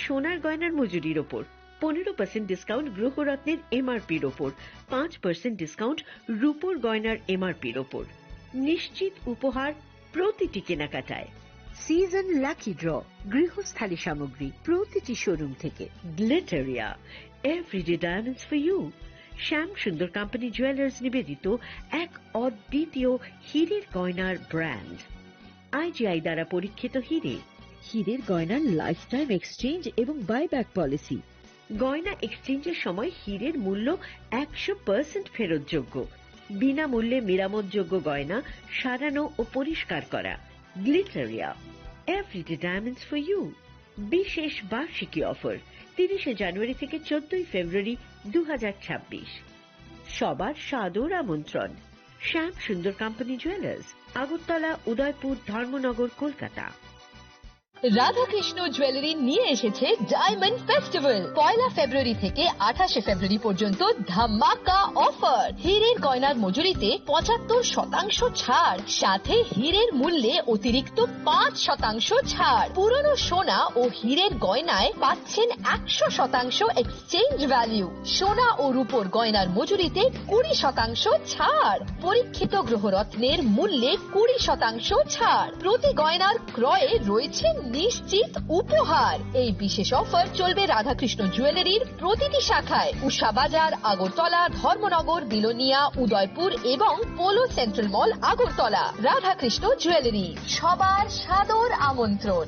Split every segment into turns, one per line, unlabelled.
সোনার গয়নার মজুরির ওপর, 15% ডিসকাউন্ট গ্রহরত্নের এমআরপির ওপর, 5% ডিসকাউন্ট রূপোর গয়নার এমআরপির ওপর। নিশ্চিত উপহার প্রতিটি কেনাকাটায়। সিজন লাকি ড্র গৃহস্থালী সামগ্রী প্রতিটি শোরুম থেকে। Glitteria, everyday diamonds for you. Shyam Sundar company jewellers নিবেদিত এক অদ্বিতীয় হীরের গয়নার ব্র্যান্ড। আইজিআই দ্বারা পরীক্ষিত হীরে। হীরের গয়নার লাইফ টাইম এক্সচেঞ্জ এবং বাইব্যাক পলিসি। গয়না এক্সচেঞ্জের সময় হীরের মূল্য 100% ফেরতযোগ্য। বিনামূল্যে মেরামতযোগ্য গয়না সারানো ও পরিষ্কার করা। Glitteria, everyday diamonds for you. বিশেষ বার্ষিকী অফার 30 জানুয়ারি থেকে 14 ফেব্রুয়ারি 2026। সবার সাদর আমন্ত্রণ। শ্যাম Sundar company jewellers, Agartala, Udaipur, Dharmanagar, Kolkata.
Radhakrishna jewellery নিয়ে এসেছে ডায়মন্ড ফেস্টিভ্যাল। 1 ফেব্রুয়ারি থেকে 28 ফেব্রুয়ারি পর্যন্ত ধামাকা অফার। হীরের গয়নার মজুরিতে 75% ছাড়, সাথে হীরের মূল্যে অতিরিক্ত 5% ছাড়। পুরনো সোনা ও হীরের গয়নায় পাচ্ছেন 100% এক্সচেঞ্জ ভ্যালু। সোনা ও রূপোর গয়নার মজুরিতে 20% ছাড়। পরীক্ষিত গ্রহরত্নের মূল্যে 20% ছাড়। প্রতি গয়নার ক্রয়ে রয়েছে নিশ্চিত উপহার। এই বিশেষ অফার চলবে রাধাকৃষ্ণ জুয়েলারির প্রতিটি শাখায়, উষা বাজার, আগরতলা, ধর্মনগর, বিলোনিয়া, উদয়পুর এবং Polo central mall, Agartala. Radhakrishna jewellery, সবার সাদর আমন্ত্রণ।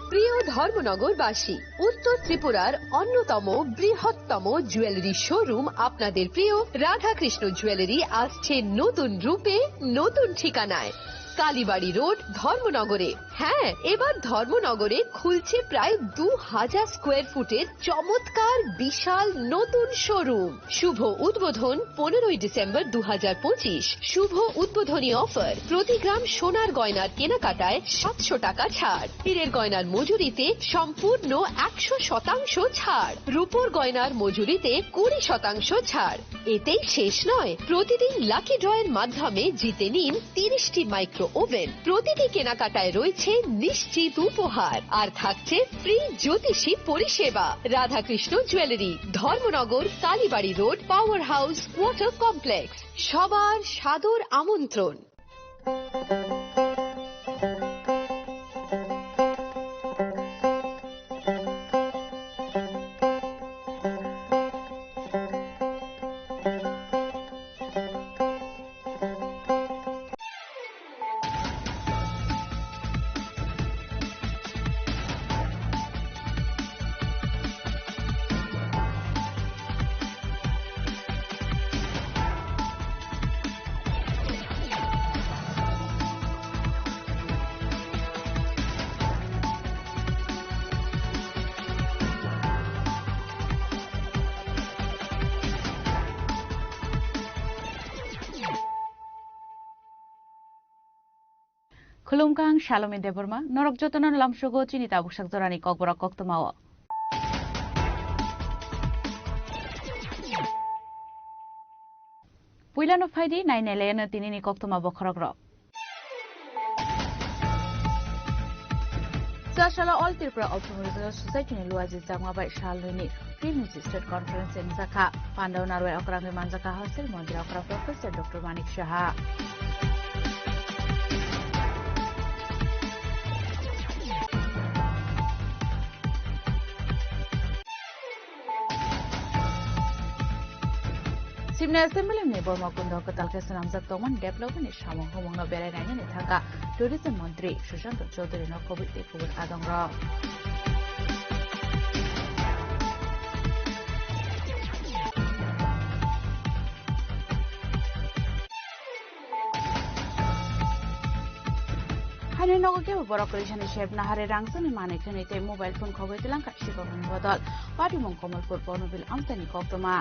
প্রিয় ধর্মনগরবাসী, উত্তর ত্রিপুরার অন্যতম বৃহত্তম জুয়েলারি শোরুম আপনাদের প্রিয় রাধাকৃষ্ণ জুয়েলারি আসছে নতুন রূপে, নতুন ঠিকানায়। কালীবাড়ি রোড, ধর্মনগরে। হ্যাঁ, এবার ধর্মনগরে খুলছে প্রায় 2000 স্কোয়ার ফুটের চমৎকার বিশাল নতুন শোরুম। শুভ উদ্বোধন 15 ডিসেম্বর 2025। শুভ উদ্বোধনী অফার, প্রতি গ্রাম সোনার গয়নার কেনাকাটায় 700 টাকা ছাড়। হীরের গয়নার মজুরিতে সম্পূর্ণ 100% ছাড়। রূপোর গয়নার মজুরিতে 20% ছাড়। এতেই শেষ নয়, প্রতিদিন লাকি ড্রয়ের মাধ্যমে জিতে নিন 30টি মাইক্রো ওভেন। প্রতিটি কেনাকাটায় রয়েছে নিশ্চিত উপহার, আর থাকছে ফ্রি জ্যোতিষী পরিষেবা। Radhakrishna jewellery, Dharmanagar, Kalibari road, power house, water complex. সবার সাদর আমন্ত্রণ।
Khulumkang Shalom Deborma, Norok Jotonan Lamshogo, Chinita Bushak Zorani Kokbora Koktomawa. Puilan of Heidi, 9 Elena Tinini Koktoma Bokorogro. Sashala All Tripura Optimal Society in Luazi Zama by Shalini, Previous State Conference in Zaka, Panda Narwe Okrami Manzaka Hostel, Mondra Professor Dr. Manik Shaha. Simna Assembly Neighbor Makundo Katalkas Namzak Toman Development is Shamon Homonga Bere and Taka, Tourism Montri, Shushanto Chodri no Covid Eku Adongra. Haninoke Borokolishan Shep Nahare Rangson and Manikanite mobile phone Kovetilan Kashiko Bodol, Party Monkomal for Bonobil Antony Koktoma.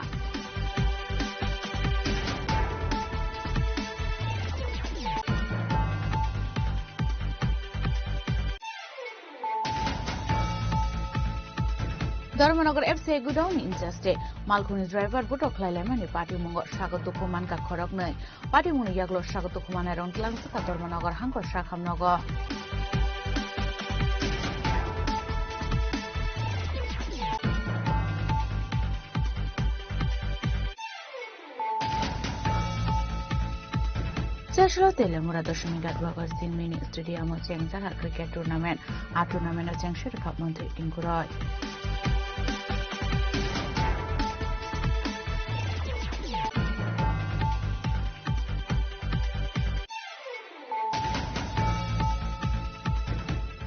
Dharmanagar FC godown ইনজাস্টে মালকুনি driver বুটক লাইলামানি party মঙ্গ স্বাগত কুমান কা খরক নয় party মুনি ইয়াগলো স্বাগত কুমানের রংলাংস কা Dharmanagar হাঙ্গর শাখামনগর Chashalo Telemura Doshimigat Wagos in Mini Stadium of Chengzaka Cricket Tournament, a tournament of Chengshire Cup Monte in Kuroi.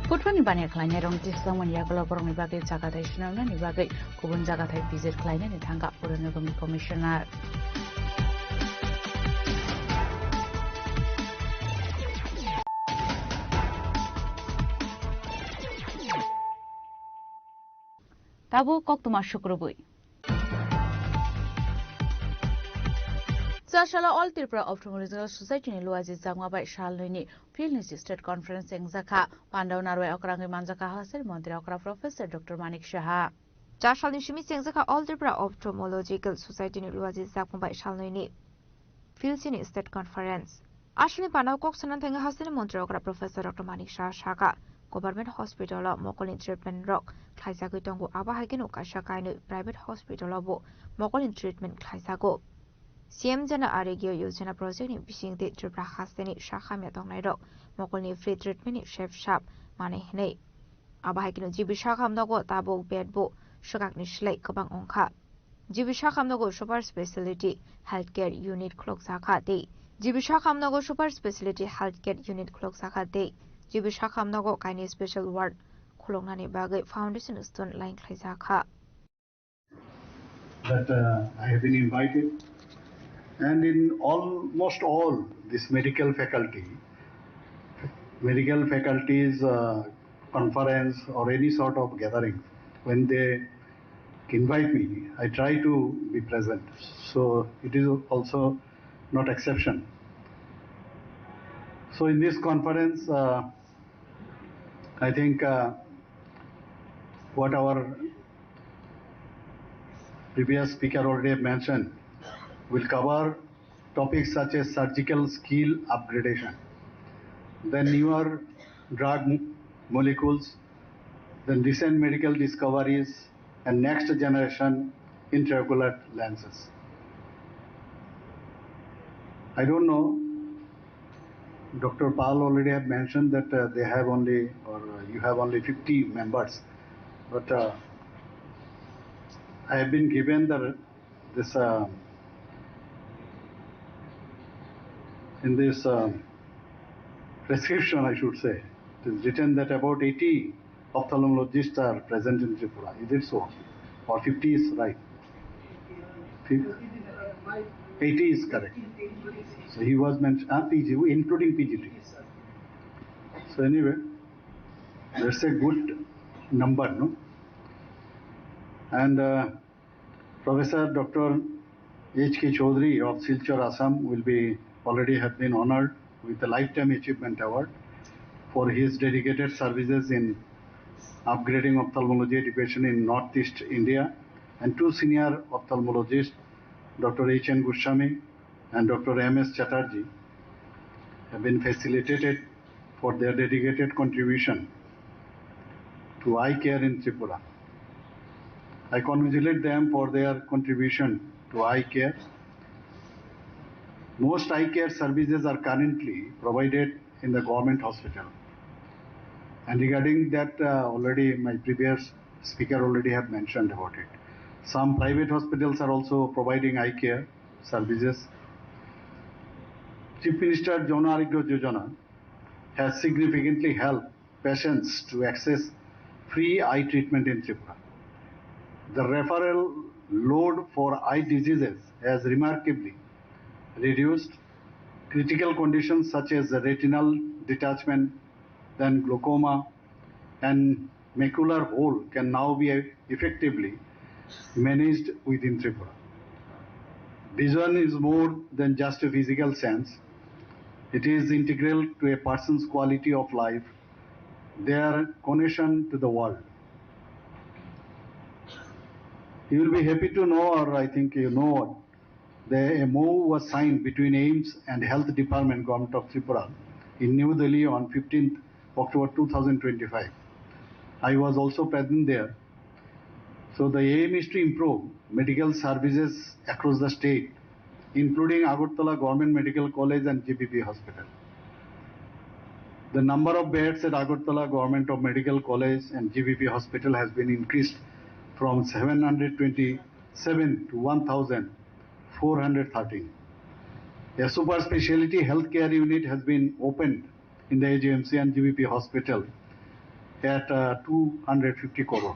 Putwani Banya Klein, Rong Tislam and Yakolo Bornibaki Zakata Shinam, Nibaki, Kubun Zakata visit Klein and Tanga Puranogami Commissioner. Tabo Koktuma Shukrubui. Sashala All Tripura Ophthalmological Society in Luazi Zangwa Shalini, Field State Conference in Zaka, Pandau Narwe Okrangi Manzaka Hasil, Montreal Professor Dr. Manik Shaha.
Jashal Nishimi Sengzaka All Tripura Ophthalmological Society in Luazi Zangwa Shalini, Field State Conference. Ashli Pandau Koksanan Tanga Hasil, Montreal Professor Dr. Manik Shaha. Government Hospital Mokolin Treatment Rock, Kaisago Tongo Abahagino Kashakainu, Private Hospital Bo, Mokolin Treatment Kaisago. CM Jana Arigio Yojana Project in Fishing the Tripra Haseni Shaham Yatong Mokolin Free Treatment Chef Shop, Manehne. Abahagino Jibishakam Nogo Tabo Bedbo, Shokak Nishlake Kabang Onka. Jibishakam Nogo Super Specialty Healthcare Unit Clocksaka Day. Jibishakam Nogo Super Specialty Healthcare Unit Clocksaka Day. Jibishakam Nogo Kaini Special Ward Kulonani Bagay Foundation Stone Line Klaisaka.
That I have been invited, and in almost all this medical faculties, conference or any sort of gathering, when they invite me, I try to be present. So it is also not exception. So in this conference, I think what our previous speaker already mentioned will cover topics such as surgical skill upgradation, then newer drug molecules, then recent medical discoveries, and next generation intraocular lenses. I don't know, Dr. Pal already have mentioned that they have only, or you have only 50 members, but I have been given this in this prescription, I should say, it is written that about 80 ophthalmologists are present in Tripura. Is it so? Or 50 is right? 80 is correct. So he was mentioned, PG, including PGT. So anyway, that's a good number, no? And Professor Dr. H.K. Chaudhary of Silchar, Assam already have been honored with the Lifetime Achievement Award for his dedicated services in upgrading ophthalmology education in Northeast India, and two senior ophthalmologists, Dr. H.N. Goswami and Dr. M.S. Chatterjee, have been facilitated for their dedicated contribution to eye care in Tripura. I congratulate them for their contribution to eye care. Most eye care services are currently provided in the government hospital. And regarding that, already my previous speaker already have mentioned about it. Some private hospitals are also providing eye care services. Chief Minister Jan Arogya Yojana has significantly helped patients to access free eye treatment in Tripura. The referral load for eye diseases has remarkably reduced. Critical conditions such as retinal detachment, then glaucoma and macular hole can now be effectively managed within Tripura. Vision is more than just a physical sense. It is integral to a person's quality of life, their connection to the world. You will be happy to know, or I think you know, the MOU was signed between AIIMS and Health Department, Government of Tripura, in New Delhi on 15th October 2025. I was also present there. So the aim is to improve medical services across the state including Agartala Government Medical College and GPP Hospital. The number of beds at Agartala Government of Medical College and GPP Hospital has been increased from 727 to 1,413. A super specialty healthcare unit has been opened in the AGMC and GBP hospital at 250 crore.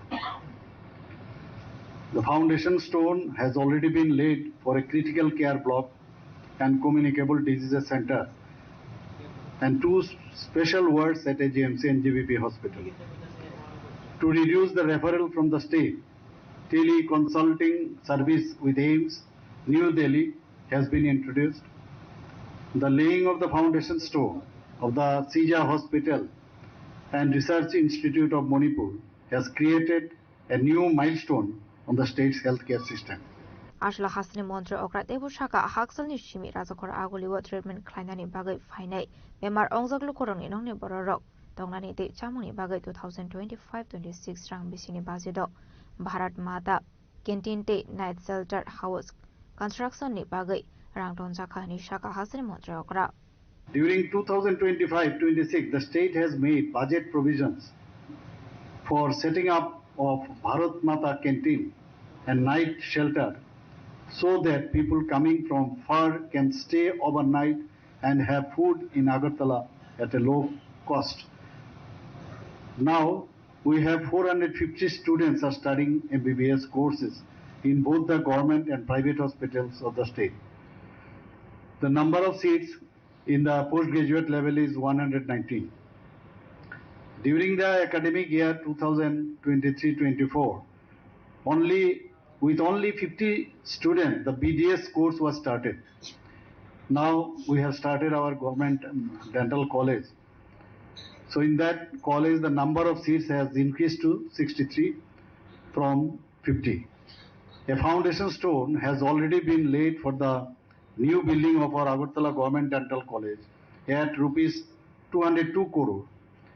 The foundation stone has already been laid for a critical care block and communicable diseases center and 2 special wards at AGMC and GBP hospital. To reduce the referral from the state, tele-consulting service with AIMS, New Delhi has been introduced. The laying of the foundation stone of the Sija Hospital and Research Institute of Manipur has created a new milestone on the state's healthcare system.
Ashla Hasni Montre Okra Debushaka Haxel Nishimi Razakor Agoliwa treatment Kleinani Bagay Fine, Bemar Ongzaglu Korong in Only Borok, Donglani de Chamuni Bagay 2025-26 Rang Bisini Bazido, Bharat Mata, Kentinte Night Shelter House, Construction Ni Bagay, Rang Donzaka Nishaka Hasni Montre Okra.
During 2025-26, the state has made budget provisions for setting up of Bharat Mata Canteen and night shelter so that people coming from far can stay overnight and have food in Agartala at a low cost. Now, we have 450 students are studying MBBS courses in both the government and private hospitals of the state. The number of seats in the postgraduate level is 119. During the academic year 2023-24, with only 50 students, the BDS course was started. Now we have started our government dental college. So in that college, the number of seats has increased to 63 from 50. A foundation stone has already been laid for the new building of our Agartala Government Dental College at rupees 202 crore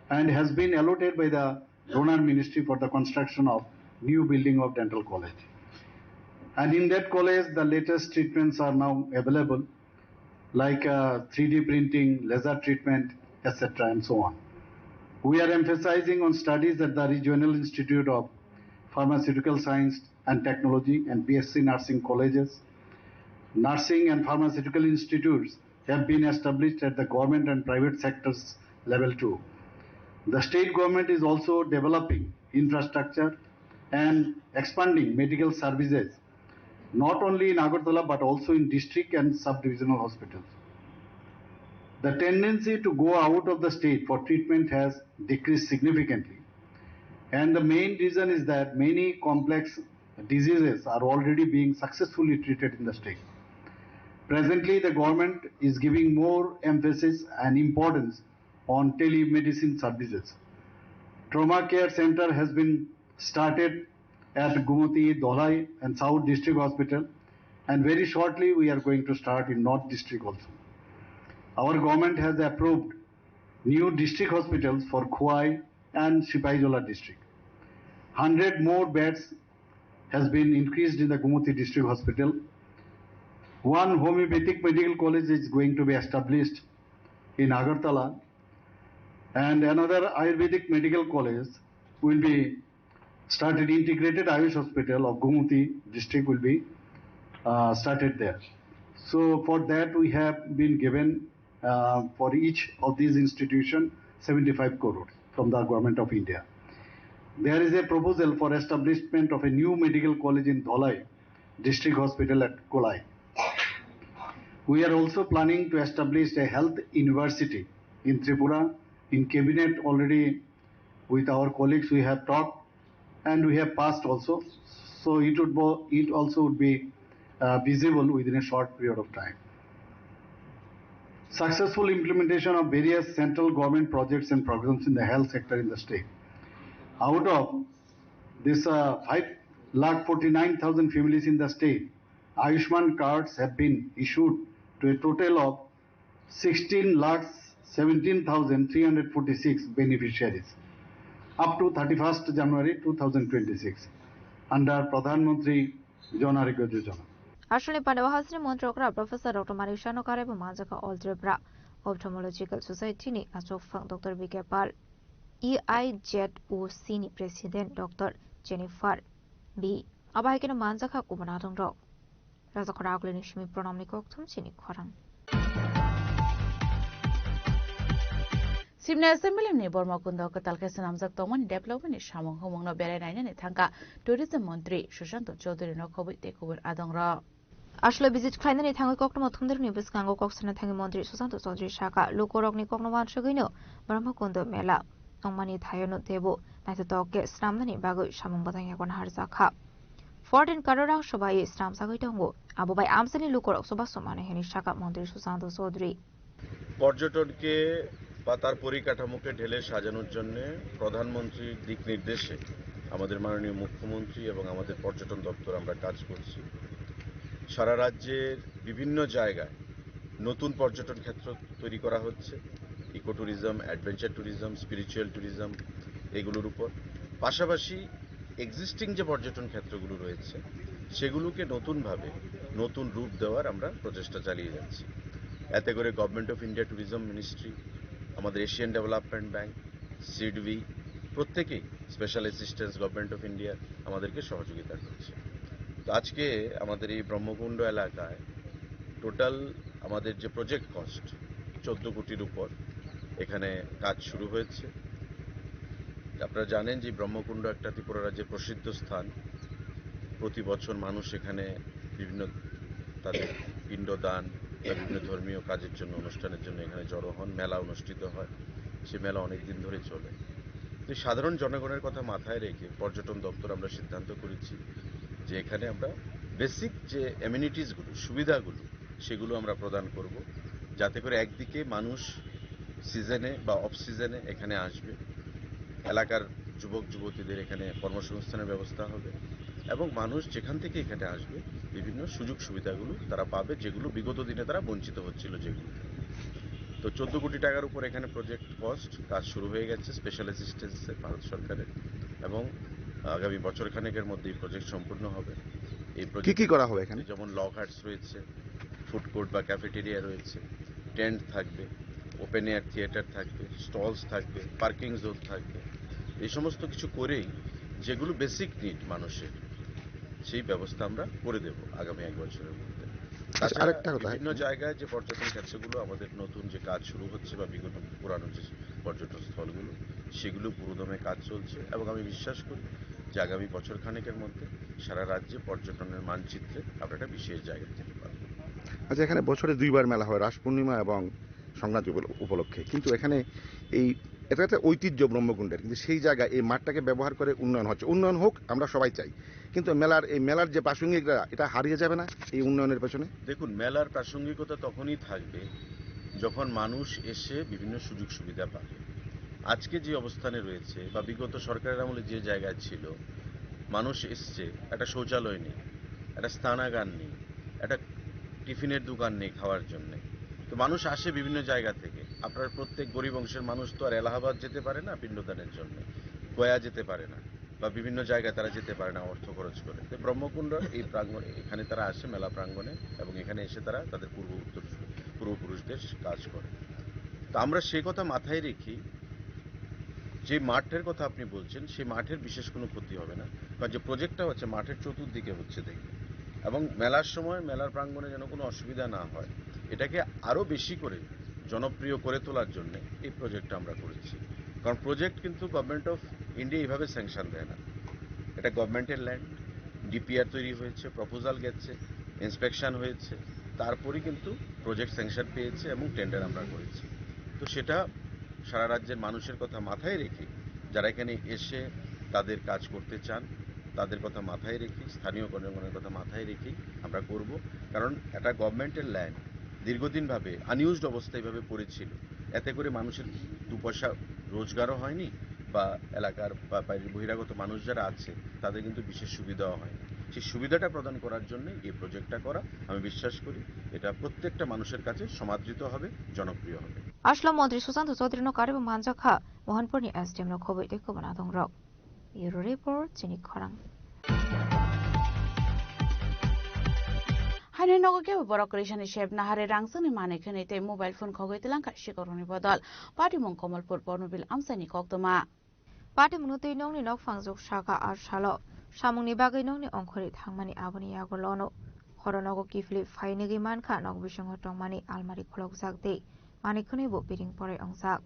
and has been allotted by the donor ministry for the construction of new building of dental college. And in that college, the latest treatments are now available, like 3D printing, laser treatment, etc. and so on. We are emphasizing on studies at the Regional Institute of Pharmaceutical Science and Technology and BSc Nursing colleges. Nursing and pharmaceutical institutes have been established at the government and private sectors level too. The state government is also developing infrastructure and expanding medical services, not only in Agartala but also in district and sub-divisional hospitals. The tendency to go out of the state for treatment has decreased significantly. And the main reason is that many complex diseases are already being successfully treated in the state. Presently, the government is giving more emphasis and importance on telemedicine services. Trauma Care Center has been started at Gumati, Dholai and South District Hospital, and very shortly we are going to start in North District also. Our government has approved new district hospitals for Khwai and Sipaijola district. 100 more beds has been increased in the Gumati District Hospital. One homeopathic medical college is going to be established in Agartala, and another Ayurvedic medical college will be started. Integrated Ayush Hospital of Gumati district will be started there. So for that we have been given for each of these institutions 75 crore from the Government of India. There is a proposal for establishment of a new medical college in Dholai District Hospital at Kolai. We are also planning to establish a health university in Tripura. In cabinet already with our colleagues we have talked and we have passed also. So it also would be visible within a short period of time. Successful implementation of various central government projects and programs in the health sector in the state. Out of this 5,49,000 families in the state, Ayushman cards have been issued to a total of 16,17,346 beneficiaries up to 31st January 2026 under Pradhan Mantri Jan Arogya Yojana.
আসলে পান্ডাওয়া Hasini মন্ত্রকরা professor doctor মানিক Shah knocker এবং মানজাকা অল্ট্রেব্রা অপথলমোলজিক্যাল সোসাইটিनि আচকফাং doctor বিকে পাল EIZOC ni president Dr. Jennifer B. Abahikena manjaka kubana dongrok. Raja khora agleni shimi pronamni kokthum chini khorang.
Simna Assembly ni Bormakundo katalkesa namjak tongmani development ni samong homongno berai nainani thangka tourism mantri Sushant Chaudhary no khoboi tekubur adongra.
আসলে visit খাইনানি থাঙ্গি কক্ন মথুমদের নিবেস গাঙ্গো কক্সনা থাঙ্গি মন্ত্রী সুশান্ত চৌধুরী শাখা লোকরগনি কক্ন মানসগৈনো ব্রহ্মকুন্দ মেলা অংমানি থায়নো দেবো নাইতে তকে স্নামনানি বাগৈ সামং বাদাং এখন হারজাখা 14 কারোরাং সবাই স্নাম সাগৈ দঙ্গো আবুবাই আমসানি লোকরক সবা সমানে হেনি শাখা মন্ত্রী সুশান্ত চৌধুরী
পর্যটনকে বা তার পরিকাঠামোকে ঢেলে সাজানোর জন্য প্রধানমন্ত্রীর দিক নির্দেশে আমাদের মাননীয় মুখ্যমন্ত্রী এবং আমাদের পর্যটন দপ্তর আমরা কাজ করছি। সারা রাজ্যের বিভিন্ন জায়গায় নতুন পর্যটন ক্ষেত্র তৈরি করা হচ্ছে, eco tourism, adventure tourism, spiritual tourism এগুলোর উপর। পাশাপাশি এক্সিস্টিং যে পর্যটন ক্ষেত্রগুলো রয়েছে সেগুলোকে নতুনভাবে নতুন রূপ দেওয়ার আমরা প্রচেষ্টা চালিয়ে যাচ্ছি। এতে করে government of India tourism ministry, আমাদের এশিয়ান ডেভেলপমেন্ট ব্যাংক, সিডবি প্রত্যেকেই special assistance government of India আমাদেরকে সহযোগিতা করছে। তো আজকে আমাদের এই ব্রহ্মকুণ্ড এলাকায় টোটাল আমাদের যে প্রজেক্ট কস্ট 14 কোটির উপর এখানে কাজ শুরু হয়েছে। আপনারা জানেন যে ব্রহ্মকুণ্ড একটা ত্রিপুরা রাজ্যের প্রসিদ্ধ স্থান। প্রতি বছর মানুষ এখানে বিভিন্ন তাদের পিণ্ডদান বা বিভিন্ন ধর্মীয় কাজের জন্য, অনুষ্ঠানের জন্য এখানে জড়ো হন, মেলা অনুষ্ঠিত হয়। সে মেলা অনেক দিন ধরে চলে। তো সাধারণ জনগণের কথা মাথায় রেখে পর্যটন দপ্তর আমরা সিদ্ধান্ত করেছি যে এখানে আমরা বেসিক যে অ্যামিনিটিসগুলো, সুবিধাগুলো সেগুলো আমরা প্রদান করব, যাতে করে একদিকে মানুষ সিজনে বা অফ সিজনে এখানে আসবে, এলাকার যুবক যুবতীদের এখানে কর্মসংস্থানের ব্যবস্থা হবে এবং মানুষ যেখান থেকে এখানে আসবে বিভিন্ন সুযোগ সুবিধাগুলো তারা পাবে, যেগুলো বিগত দিনে তারা বঞ্চিত হচ্ছিল যেগুলো। তো 14 কোটি টাকার উপর এখানে প্রজেক্ট কস্ট, কাজ শুরু হয়ে গেছে স্পেশাল অ্যাসিস্ট্যান্সে ভারত সরকারের, এবং আগামী বছর খানেকের মধ্যে এই প্রজেক্ট সম্পূর্ণ হবে। এই প্রজেক্ট কি করা হবে এখানে যেমন লক হাটস রয়েছে, ফুড কোর্ট বা ক্যাফেটেরিয়া রয়েছে, টেন্ট থাকবে, ওপেন এয়ার থিয়েটার থাকবে, স্টলস থাকবে, পার্কিং জোন থাকবে। এই সমস্ত কিছু করেই যেগুলো বেসিক নিড মানুষের, সেই ব্যবস্থা আমরা করে দেব আগামী 1 বছরের মধ্যে। বিভিন্ন জায়গায় যে পর্যটন ক্ষেত্রগুলো আমাদের নতুন যে কাজ শুরু হচ্ছে বা বিগত পুরানো যে পর্যটন স্থলগুলো সেগুলো পুরোদমে কাজ চলছে, এবং আমি বিশ্বাস করি যে আগামী বছর খানেকের মধ্যে সারা রাজ্যে পর্যটনের মানচিত্রে আমরা একটা বিশেষ জায়গায় যেতে পারবো।
আচ্ছা, এখানে বছরে 2 বার মেলা হয়, রাস পূর্ণিমা এবং সংক্রান্তি উপলক্ষে, কিন্তু এখানে এটা একটা ঐতিহ্য ব্রহ্মকুণ্ডের, কিন্তু সেই জায়গায় এই মাঠটাকে ব্যবহার করে উন্নয়ন হচ্ছে। উন্নয়ন হোক আমরা সবাই চাই, কিন্তু মেলার যে প্রাসঙ্গিকতা এটা হারিয়ে যাবে না এই উন্নয়নের পেছনে?
দেখুন, মেলার প্রাসঙ্গিকতা তখনই থাকবে যখন মানুষ এসে বিভিন্ন সুযোগ সুবিধা পাবে। আজকে যে অবস্থানে রয়েছে বা বিগত সরকারের আমলে যে জায়গায় ছিল, মানুষ এসছে, একটা শৌচালয় নেই, একটা স্নানাগার নেই, একটা টিফিনের দোকান নেই খাওয়ার জন্য। তো মানুষ আসে বিভিন্ন জায়গা থেকে। আপনার প্রত্যেক গরিব অংশের মানুষ তো আর এলাহাবাদ যেতে পারে না পিণ্ডদানের জন্য, গয়া যেতে পারে না, বা বিভিন্ন জায়গায় তারা যেতে পারে না অর্থ খরচ করে। তো ব্রহ্মকুণ্ড এই প্রাঙ্গণে এখানে তারা আসে মেলা প্রাঙ্গণে, এবং এখানে এসে তারা তাদের পূর্বপুরুষদের কাজ করে। তো আমরা সেই কথা মাথায় রেখি, যে মাঠের কথা আপনি বলছেন সেই মাঠের বিশেষ কোনো ক্ষতি হবে না, কারণ যে প্রজেক্টটা হচ্ছে মাঠের চতুর্দিকে হচ্ছে দেখবে, এবং মেলার সময় মেলার প্রাঙ্গণে যেন কোনো অসুবিধা না হয়, এটাকে আরও বেশি করে জনপ্রিয় করে তোলার জন্য এই প্রজেক্টটা আমরা করেছি। কারণ প্রজেক্ট কিন্তু গভর্নমেন্ট অফ ইন্ডিয়া এইভাবে স্যাংশন দেয় না, এটা গভর্নমেন্টের ল্যান্ড, ডিপিআর তৈরি হয়েছে, প্রপোজাল গেছে, ইন্সপেকশন হয়েছে, তারপরেই কিন্তু প্রজেক্ট স্যাংশন পেয়েছে এবং টেন্ডার আমরা করেছি। তো সেটা সারা রাজ্যের মানুষের কথা মাথায় রেখে, যারা এখানে এসে তাদের কাজ করতে চান তাদের কথা মাথায় রেখে, স্থানীয় জনগণের কথা মাথায় রেখেই আমরা করব। কারণ এটা গভর্নমেন্টের ল্যান্ড, দীর্ঘদিনভাবে আনইউজড অবস্থায় এইভাবে পড়েছিল, এতে করে মানুষের 2 পয়সা রোজগারও হয়নি, বা এলাকার বা বাইরের বহিরাগত মানুষ যারা আছে তাদের কিন্তু বিশেষ সুবিধাও হয়নি। সেই সুবিধাটা প্রদান করার জন্য এই প্রজেক্টটা করা। আমি বিশ্বাস করি এটা প্রত্যেকটা মানুষের কাছে সমাদৃত হবে, জনপ্রিয় হবে।
আসলাম মন্ত্রী সুশান্ত চৌধুরী নকার এবং মানজাখা মোহনপুরনি এসডিএম নো খবই দেখুবনা দংরক ইউরো রিপোর্ট চিনি খরাং।
হাইনে নগকে বরকরিশানি শেব নাহারে রাংসনি মানে খেনিতে মোবাইল ফোন খগৈতিলাং শিকরনি বদল পাটিমুং কমলপুর বর্ণবিল আমসানি কক্তমা
পাটি মুনুতৈ নংনি nok fangjok saka ar salo samungni bagai nongni ongkhori thangmani aboni yagolono khoronogo kifli phainegi mankha nok bisingo tongmani almari kholokjak dei manikhuni bo piring pore ongjak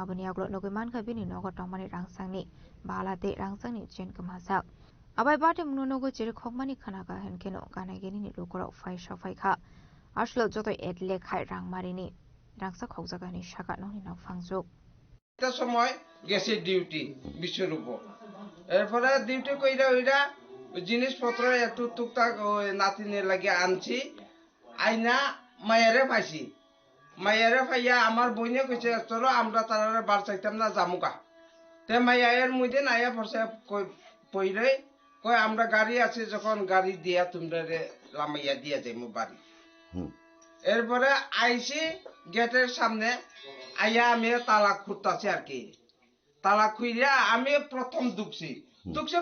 aboni yaglo nogoi mankha bini nogo tongmani rangsangni balate rangsangni chen kemajak abai pati mununogo chiri khokmani khanaka henkeno ganageni ni lukorok phai safai kha aslo jotoi et lekhai rangmarini rangsa khokjagani saka nongni nok fangjok
একটা সময় গেছে duty বিশ্বের উপর এরপরে duty কইরা ওইরা জিনিসপত্র একটু টুকটাক নাতিনের লাগে আনছি আইনা মায়েরে পাইছি মায়েরে পাইয়া আমার বইনে কইছে চলো আমরা তারারে বার চাইতাম না জামুকা তে মায়ের মধ্যে নাইয়া পড়ছে পইরে কয় আমরা গাড়ি আছে যখন গাড়ি দিয়া তোমরা লামাইয়া দিয়া যাইমু বাড়ি এরপরে আইসি গেটের সামনে আইয়া আমি তালাক খুঁজতাছি আর কি তালাক খুঁজা আমি প্রথম ঢুকছি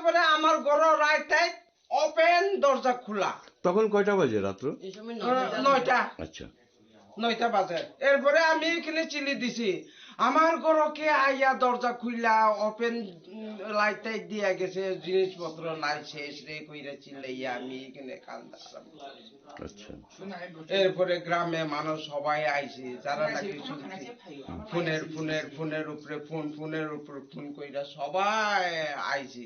পরে আমার ঘর রাইটাই ওপেন দরজা খোলা
তখন কয়টা বাজে রাত্র
9টা
আচ্ছা
9টা বাজে এরপরে আমি এখানে চিলি দিছি আমার ঘরকে আইয়া দরজা খুইলা ওপেন লাইটাই দিয়া গেছে জিনিসপত্র নাই শেষ রে কইরা চিল্লাইয়া আমি এখানে কান্দা
আচ্ছা
এরপরে গ্রামে মানুষ সবাই আইছে যারা নাকি ফোনের উপরে ফোন কইরা সবাই আইছে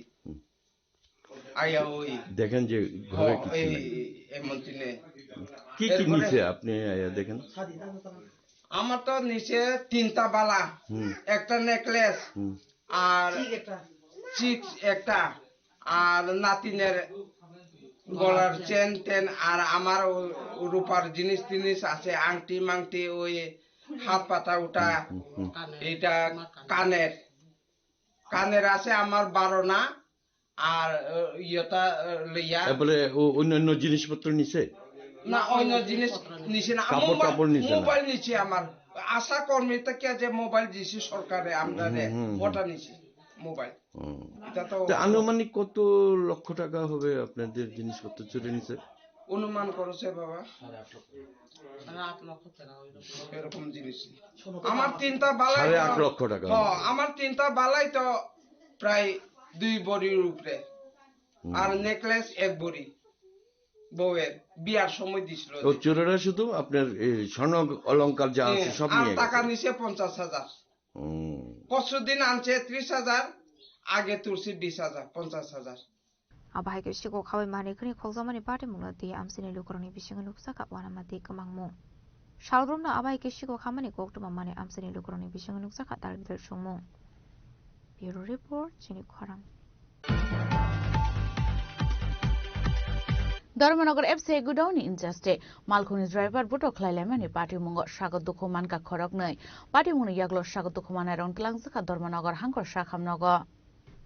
আইয়া ওই
দেখেন যে ঘরে কিছু নাই
এমন দিনে
কি কি নিচে আপনি আইয়া দেখেন
আমার তো নিচে 3টা বালা একটা নেকলেস আর চিক একটা আর নাতিনের গলার চেন টেন আর আমার রূপার জিনিস আছে আংটি মাংটি ওই হাত পাতা ওটা এটা কানের আছে আমার 12 না আর ইয়েটা লইয়া
বলে অন্যান্য জিনিসপত্র নিচে
না অন্য জিনিস নিচে না মোবাইল নিচে আমার আশা কর্মী থেকে যে মোবাইল দিছি সরকারে আমরা ওটা নিচে মোবাইল এটা তো
আনুমানিক কত লক্ষ টাকা হবে আপনাদের জিনিসপত্র চুরি নিছে
অনুমান করেছে বাবা 8 লক্ষ টাকা এরকম জিনিস আমার 3টা বালাই
8 লক্ষ টাকা
আমার 3টা বালাই তো প্রায় 2 বড়ির উপরে আর নেকলেস 1 বড়ি বউয়ের বিয়ার সময় দিছিল
ও চোরেরা শুধু আপনার স্বর্ণ অলংকার যা আছে সব নিয়ে গেছে
টাকা নিছে 50,000 পরশুদিন আনছে 30,000 আগে তুলছি 20,000 50,000
abai ke shiko khawai mani khani khogjamani pati munati amsini lukoroni bisinga luksaka wanamati kamangmung shalgromna abai ke shiko khamani koktuma mani amsini lukoroni bisinga luksaka tarbitar sungmung bureau report chini khorang
Dharmanagar FC গুডাউনি ইনজাস্টে মালখুনি driver বুটো খ্লাইলামানি party মুঙ্গ স্বাগত দুঃখমান কা খরক নয় পার্টি মুনি ইয়াগলো স্বাগত দুঃখমানায় রং তলাংসকা ধর্মনগর হাঙ্কর শাখামনগ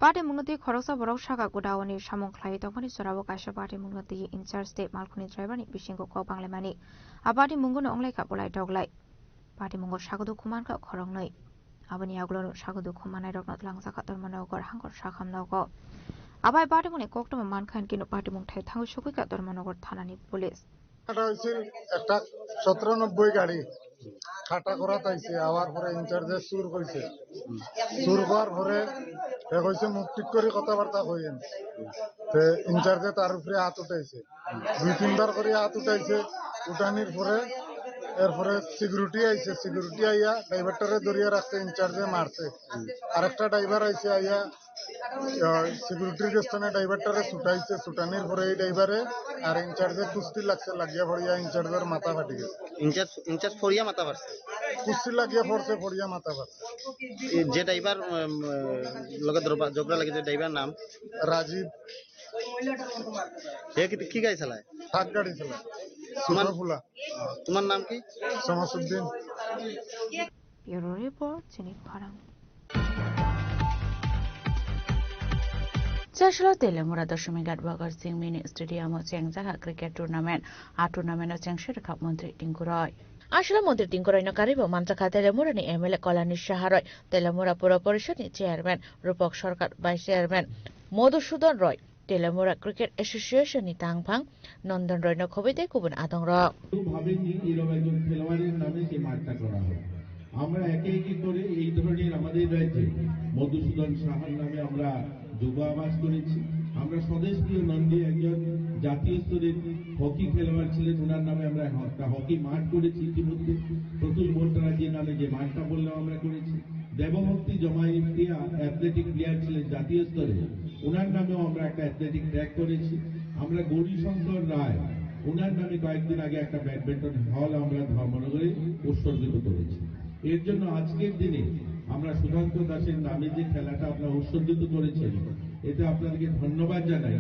পার্টি মুনতি খরকসা বরক শাখা গুডাউনি সামং খ্লাই তখনি সরাবো কাশা পার্টি মুনতি ইনচার্জ দে মালখুনি ড্রাইভারনি বিসিংকো ক বাংলামানি আ পার্টি মুঙ্গনো অংলাইকা বলাই ডগলাই পার্টি মুঙ্গ স্বাগত দুঃখমান কা খরক নয় আবনি ইয়াগলো স্বাগত দুঃখমানায় রং তলাংসকা ধর্মনগর হাঙ্কর শাখামনগ আবাই পার্টি মুনে কোকটমা মানখান কিনো পার্টি মুং থাই থাঙ্গু সকুইকা ধর্মনগর থানানি পুলিশ
এটা হইছিল একটা 1790 গাড়ি খাটা করা তাইছে আবার পরে ইনচার্জে সুর কইছে সুর করার পরে এ কইছে মুখ ঠিক করে কথাবার্তা কইেন তে ইনচার্জে তার উপরে হাত উঠাইছে 2-3 বার করে হাত উঠাইছে উঠানির পরে এরপরে সিকিউরিটি আইয়া ড্রাইভারটারে ধরিয়া রাখতে ইনচার্জে মারছে আরেকটা ড্রাইভার আইছে আইয়া সিকিউরিটির স্থানে ড্রাইভারটারে ছুটাইছে ছুটানির পরে এই ড্রাইভারে আর ইনচার্জে কুস্তি লাগছে লাগিয়া পড়িয়া ইনচার্জের মাথা ফাটি গেছে
ইনচার্জ ফরিয়া মাথা পারছে
কুস্তি লাগিয়া পড়ছে ফরিয়া মাথা পারছে
যে ড্রাইভার লগে ঝগড়া লাগে যে ড্রাইভার নাম
রাজীব
সে কি গাড়ি চালায়
ট্রাক গাড়ি চালায়
তোমার নাম কি
শামসুদ্দিন
ব্যুরো রিপোর্ট চিনি খরাং
চাষলা তেলেমুরা দশমী ঘাট ভগৎ সিং মিনি স্টেডিয়াম ও চেংজাঘা ক্রিকেট টুর্নামেন্ট আ টুর্নামেন্ট চেংশের খাপ মন্ত্রী টিঙ্কু রয় আসলে মন্ত্রী টিঙ্কু রয় নকারিব মানচাখা তেলেমুরানি এমএলএ কলানি সাহারয় তেলেমুরা পুর পরিষদ চেয়ারম্যান রূপক সরকার ভাইস চেয়ারম্যান মধুসূদন রয় Telemura Cricket Association ni tangphang Nondan Royno khobite kubun adongrok
ভাবেন যে এরকম একজন খেলোয়াড়ের নামে সেই মাঠটা করা হবে আমরা একে একে করে এই ধরনের আমাদের রাজ্যে মধুসূদন সাহার নামে আমরা যুব আবাস করেছি আমরা স্বদেশপ্রিয় নন্দী একজন জাতীয় স্তরের হকি খেলোয়াড় ছিলেন ওনার নামে আমরা একটা হকি মাঠ করেছি ইতিমধ্যে প্রতুল বোল্টরাজির নামে যে মাঠটা বললাম আমরা করেছি দেবভক্তি জমাই প্রিয়া অ্যাথলেটিক প্লেয়ার ছিলেন জাতীয় স্তরে ওনার নামেও আমরা একটা অ্যাথলেটিক ট্র্যাক করেছি আমরা গৌরীশঙ্কর রায় ওনার নামে কয়েকদিন আগে একটা ব্যাডমিন্টন হল আমরা ধর্মনগরে উৎসর্গিত করেছি এর জন্য আজকের দিনে আমরা সুধান্ত দাসের নামে যে খেলাটা আপনারা উৎসর্গিত করেছেন এতে আপনাদেরকে ধন্যবাদ জানাই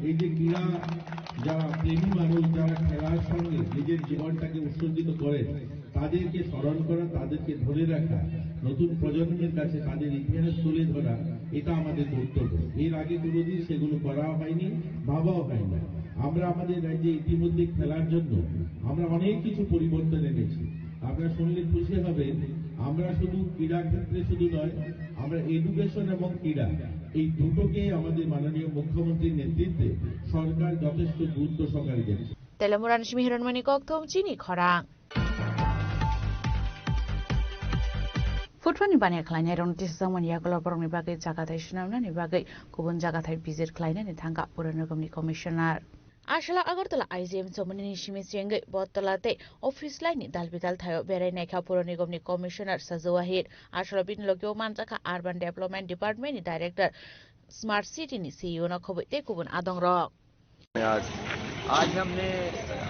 এই যে ক্রীড়া যারা প্রেমী মানুষ যারা খেলার সঙ্গে নিজের জীবনটাকে উৎসর্গিত করেন তাদেরকে স্মরণ করা তাদেরকে ধরে রাখা নতুন প্রজন্মের কাছে তাদের ইতিহাস তুলে ধরা এটা আমাদের কর্তব্য এর আগে কোনোদিন সেগুলো করা হয়নি ভাবাও হয় না আমরা আমাদের রাজ্যে ইতিমধ্যে খেলার জন্য আমরা অনেক কিছু পরিবর্তন এনেছি আপনারা শুনলে খুশি হবেন আমরা শুধু ক্রীড়া ক্ষেত্রে শুধু নয় আমরা এডুকেশন এবং ক্রীড়া এই দুটোকে আমাদের মাননীয় মুখ্যমন্ত্রীর নেতৃত্বে সরকার যথেষ্ট গুরুত্ব সহকারে দিচ্ছে
Telemura Nishmi Hiranmani Kokthom Chini Khorang Futrani Bani Kleiner on this someone Yagola Borni Bagay Jagatai Shnamna ni Bagay Kubun Jagatai visit Kleiner ni Tanga Puranagami Commissioner Ashla Agartala IGM Somani Shimisiang Botalate Office Line Dalbital Thayo Bere Neka Puranigomni Commissioner Sazoahid Ashla Bin Logio Mantaka Urban Development Department Director Smart City ni CEO na Khobite Kubun Adongrok
आज हमने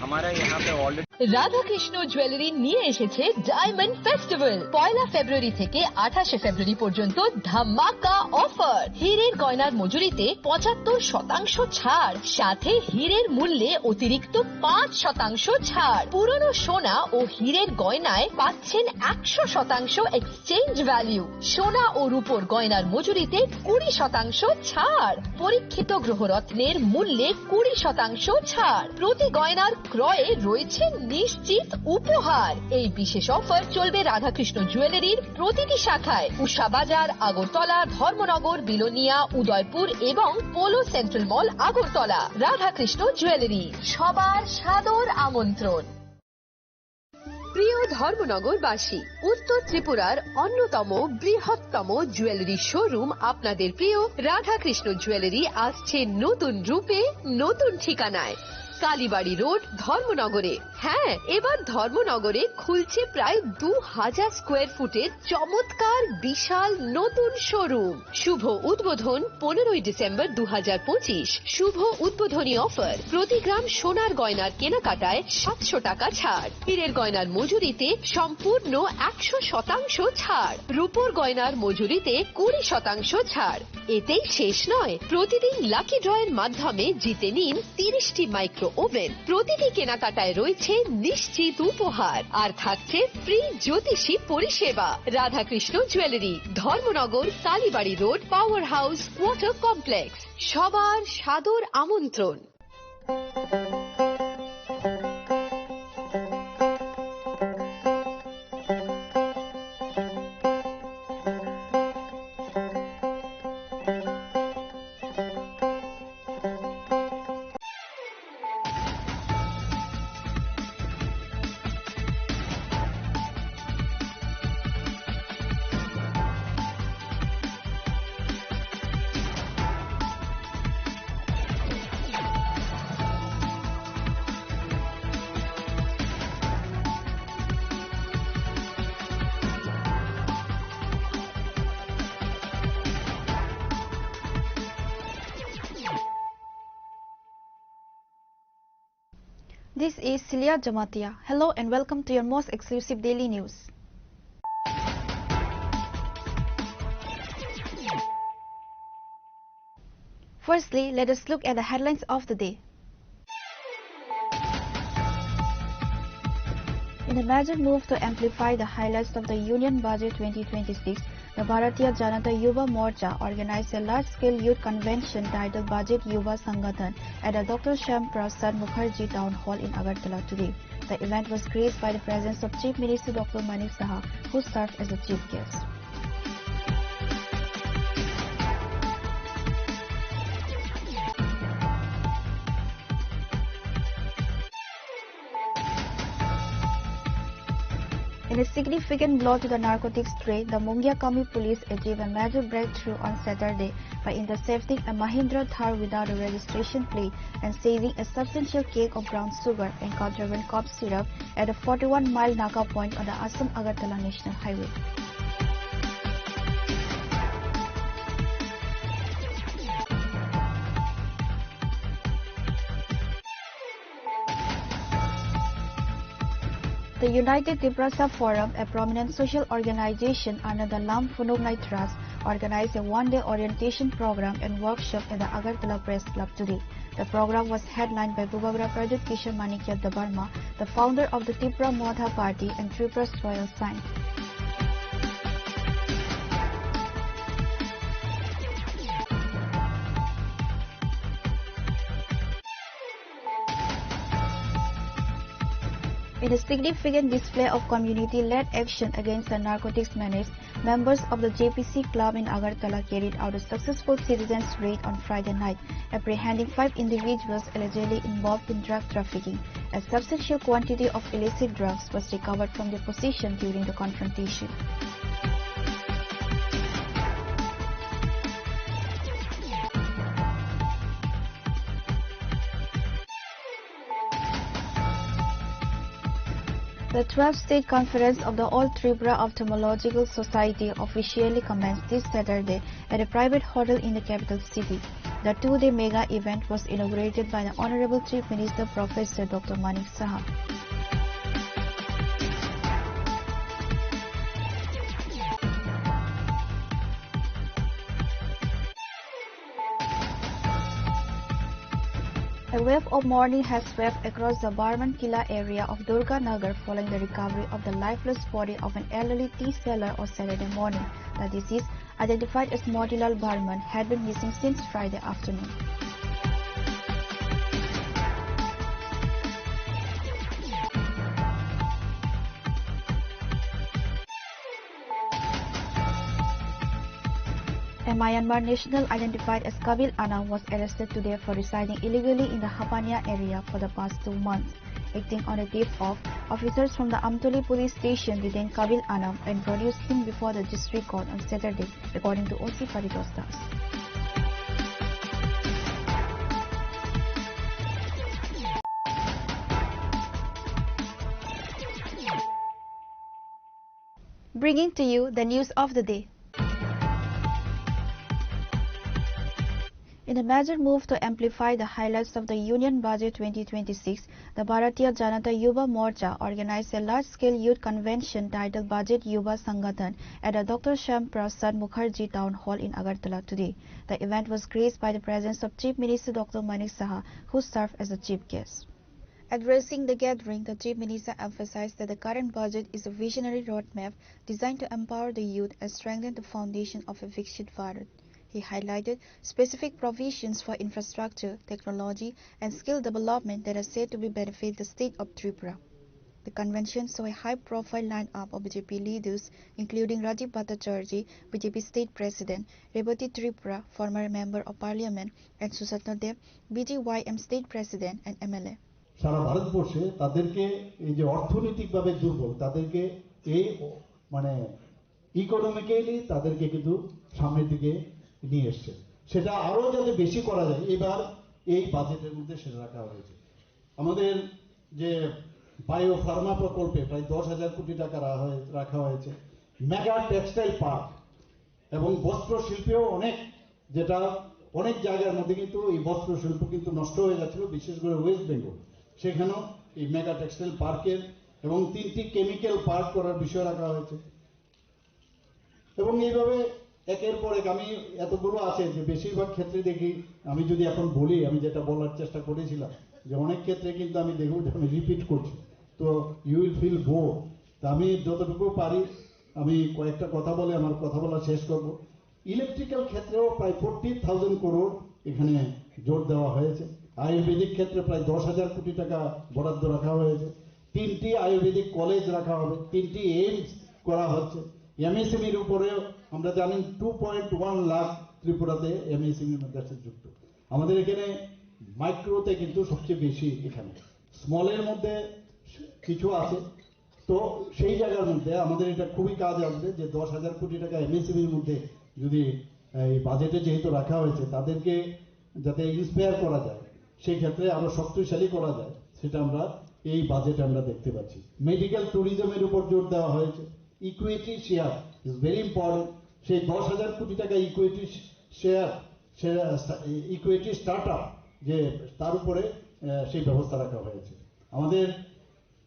हमारा यहाँ पे already
Radha Krishna jewellery নিয়ে এসেছে diamond festival 1 ফেব্রুয়ারি থেকে 28 ফেব্রুয়ারি পর্যন্ত ধামাকা অফার হীরের গয়নার মজুরিতে 75% ছাড় সাথে হীরের মূল্যে অতিরিক্ত 5% ছাড় পুরনো সোনা ও হীরের গয়নায় পাচ্ছেন 100% এক্সচেঞ্জ ভ্যালু সোনা ও রূপোর গয়নার মজুরিতে 20% ছাড় পরীক্ষিত গ্রহরত্নের মূল্যে 20% ছাড় প্রতি গয়নার ক্রয়ে রয়েছে নিশ্চিত উপহার এই বিশেষ অফার চলবে রাধাকৃষ্ণ জুয়েলারির প্রতিটি শাখায় উষা বাজার আগরতলা ধর্মনগর বিলোনিয়া উদয়পুর এবং Polo central mall Agartala Radhakrishna jewellery সবার সাদর আমন্ত্রণ প্রিয় ধর্মনগরবাসী উত্তর ত্রিপুরার অন্যতম বৃহত্তম জুয়েলারি শোরুম আপনাদের প্রিয় রাধাকৃষ্ণ জুয়েলারি আসছে নতুন রূপে নতুন ঠিকানায় কালীবাড়ি রোড ধর্মনগরে হ্যাঁ এবার ধর্মনগরে খুলছে প্রায় 2000 স্কয়ার ফুটের চমৎকার বিশাল নতুন শোরুম শুভ উদ্বোধন 15 ডিসেম্বর 2025 শুভ উদ্বোধনী অফার প্রতি গ্রাম সোনার গয়নার কেনাকাটায় 700 টাকা ছাড় হীরের গয়নার মজুরিতে সম্পূর্ণ 100% ছাড় রূপোর গয়নার মজুরিতে 20% ছাড় এতেই শেষ নয় প্রতিদিন লাকি ড্রয়ের মাধ্যমে জিতে নিন 30টি মাইক্রো ওভেন প্রতিটি কেনাকাটায় রয়েছে নিশ্চিত উপহার আর থাকছে ফ্রি জ্যোতিষী পরিষেবা Radhakrishna jewellery Dharmanagar Kalibari road power house water complex সবার সাদর আমন্ত্রণ
This is Celia Jamatia. Hello and welcome to your most exclusive daily news. Firstly, let us look at the headlines of the day. In a major move to amplify the highlights of the Union Budget 2026, the Bharatiya Janata Yuva Morcha organized a large-scale youth convention titled Budget Yuva Sangathan at the Dr. Shyam Prasad Mukherjee Town Hall in Agartala today. The event was graced by the presence of Chief Minister Dr. Manik Saha, who served as the chief guest. In a significant blow to the narcotics trade, the Mungia Kami police achieved a major breakthrough on Saturday by intercepting a Mahindra Thar without a registration plate and seizing a substantial cake of brown sugar and contraband cough syrup at a 41-mile Naka point on the Assam-Agartala National Highway. The United Tiprasa Forum, a prominent social organization under the Lam Phunuknai Trust, organized a one-day orientation program and workshop at the Agartala Press Club today. The program was headlined by Bhubagra Pradut Kishore Manikya Dabarma, the founder of the Tripura Modha Party and Tripura's royal saint. In a significant display of community-led action against the narcotics menace, members of the JPC club in Agartala carried out a successful citizens' raid on Friday night, apprehending 5 individuals allegedly involved in drug trafficking. A substantial quantity of illicit drugs was recovered from their possession during the confrontation. The 12th State Conference of the All Tripura Ophthalmological Society officially commenced this Saturday at a private hotel in the capital city. The two-day mega event was inaugurated by the Honorable Chief Minister Professor Dr. Manik Saha. A wave of mourning has swept across the Barman Kila area of Durga Nagar following the recovery of the lifeless body of an elderly tea seller on Saturday morning. The deceased, identified as Motilal Barman, had been missing since Friday afternoon. A Myanmar national identified as Kabil Anam was arrested today for residing illegally in the Hapania area for the past 2 months. Acting on a tip-off, officers from the Amtoli police station detained Kabil Anam and produced him before the district court on Saturday, according to OC Faridos Das. Bringing to you the news of the day. In a major move to amplify the highlights of the Union Budget 2026, the Bharatiya Janata Yuva Morcha organized a large-scale youth convention titled Budget Yuva Sangathan at the Dr. Shyam Prasad Mukherjee Town Hall in Agartala today. The event was graced by the presence of Chief Minister Dr. Manik Saha, who served as the chief guest. Addressing the gathering, the Chief Minister emphasized that the current budget is a visionary roadmap designed to empower the youth and strengthen the foundation of a Viksit Bharat. He highlighted specific provisions for infrastructure, technology, and skill development that are said to benefit the state of Tripura. The convention saw a high-profile line-up of BJP leaders, including Rajiv Bhattacharjee, BJP State President, Revati Tripura, former Member of Parliament, and Susatna Dev, BJYM State President and MLA.
সারা ভারতবর্ষে তাদেরকে এই যে অর্থনৈতিকভাবে দুর্বল তাদেরকে এই মানে economically তাদেরকে কিন্তু সামনের দিকে নিয়ে এসছে সেটা আরো যাতে বেশি করা যায় এবার এই বাজেটের মধ্যে সেটা রাখা হয়েছে আমাদের যে বায়ো ফার্মা প্রকল্পে প্রায় 10,000 কোটি টাকা রাখা হয়েছে মেগা টেক্সটাইল পার্ক এবং বস্ত্র শিল্পেও অনেক যেটা অনেক জায়গার মধ্যে কিন্তু এই বস্ত্র শিল্প কিন্তু নষ্ট হয়ে যাচ্ছিল বিশেষ করে ওয়েস্ট বেঙ্গল সেখানেও এই মেগা টেক্সটাইল পার্কের এবং 3টি কেমিক্যাল পার্ক করার বিষয় রাখা হয়েছে এবং এইভাবে একের পর এক আমি এতগুলো আছে যে বেশিরভাগ ক্ষেত্রে দেখি আমি যদি এখন বলি আমি যেটা বলার চেষ্টা করেছিলাম যে অনেক ক্ষেত্রে কিন্তু আমি দেখব যে আমি রিপিট করছি তো ইউ উইল ফিল বোর তা আমি যতটুকু পারি আমি কয়েকটা কথা বলে আমার কথা বলা শেষ করব ইলেকট্রিক্যাল ক্ষেত্রেও প্রায় 40,000 করোড় এখানে জোর দেওয়া হয়েছে আয়ুর্বেদিক ক্ষেত্রে প্রায় 10,000 কোটি টাকা বরাদ্দ রাখা হয়েছে 3টি আয়ুর্বেদিক কলেজ রাখা হবে 3টি এইমস করা হচ্ছে এমএসএমইর উপরেও আমরা জানি 2.1 লাখ ত্রিপুরাতে এমএসএমইর মধ্যে যুক্ত আমাদের এখানে মাইক্রোতে কিন্তু সবচেয়ে বেশি এখানে স্মলের মধ্যে কিছু আছে তো সেই জায়গার মধ্যে আমাদের এটা খুবই কাজ আসবে যে 10,000 কোটি টাকা এমএসএমইর মধ্যে যদি এই বাজেটে যেহেতু রাখা হয়েছে তাদেরকে যাতে ইন্সপায়ার করা যায় সেই ক্ষেত্রে আরো শক্তিশালী করা যায় সেটা আমরা এই বাজেটে আমরা দেখতে পাচ্ছি। মেডিকেল ট্যুরিজমের উপর জোর দেওয়া হয়েছে। Equity share is very important. সেই 10,000 কোটি টাকা ইকুইটি শেয়ার ইকুইটি স্টার্টআপ যে তার উপরে সেই ব্যবস্থা রাখা হয়েছে। আমাদের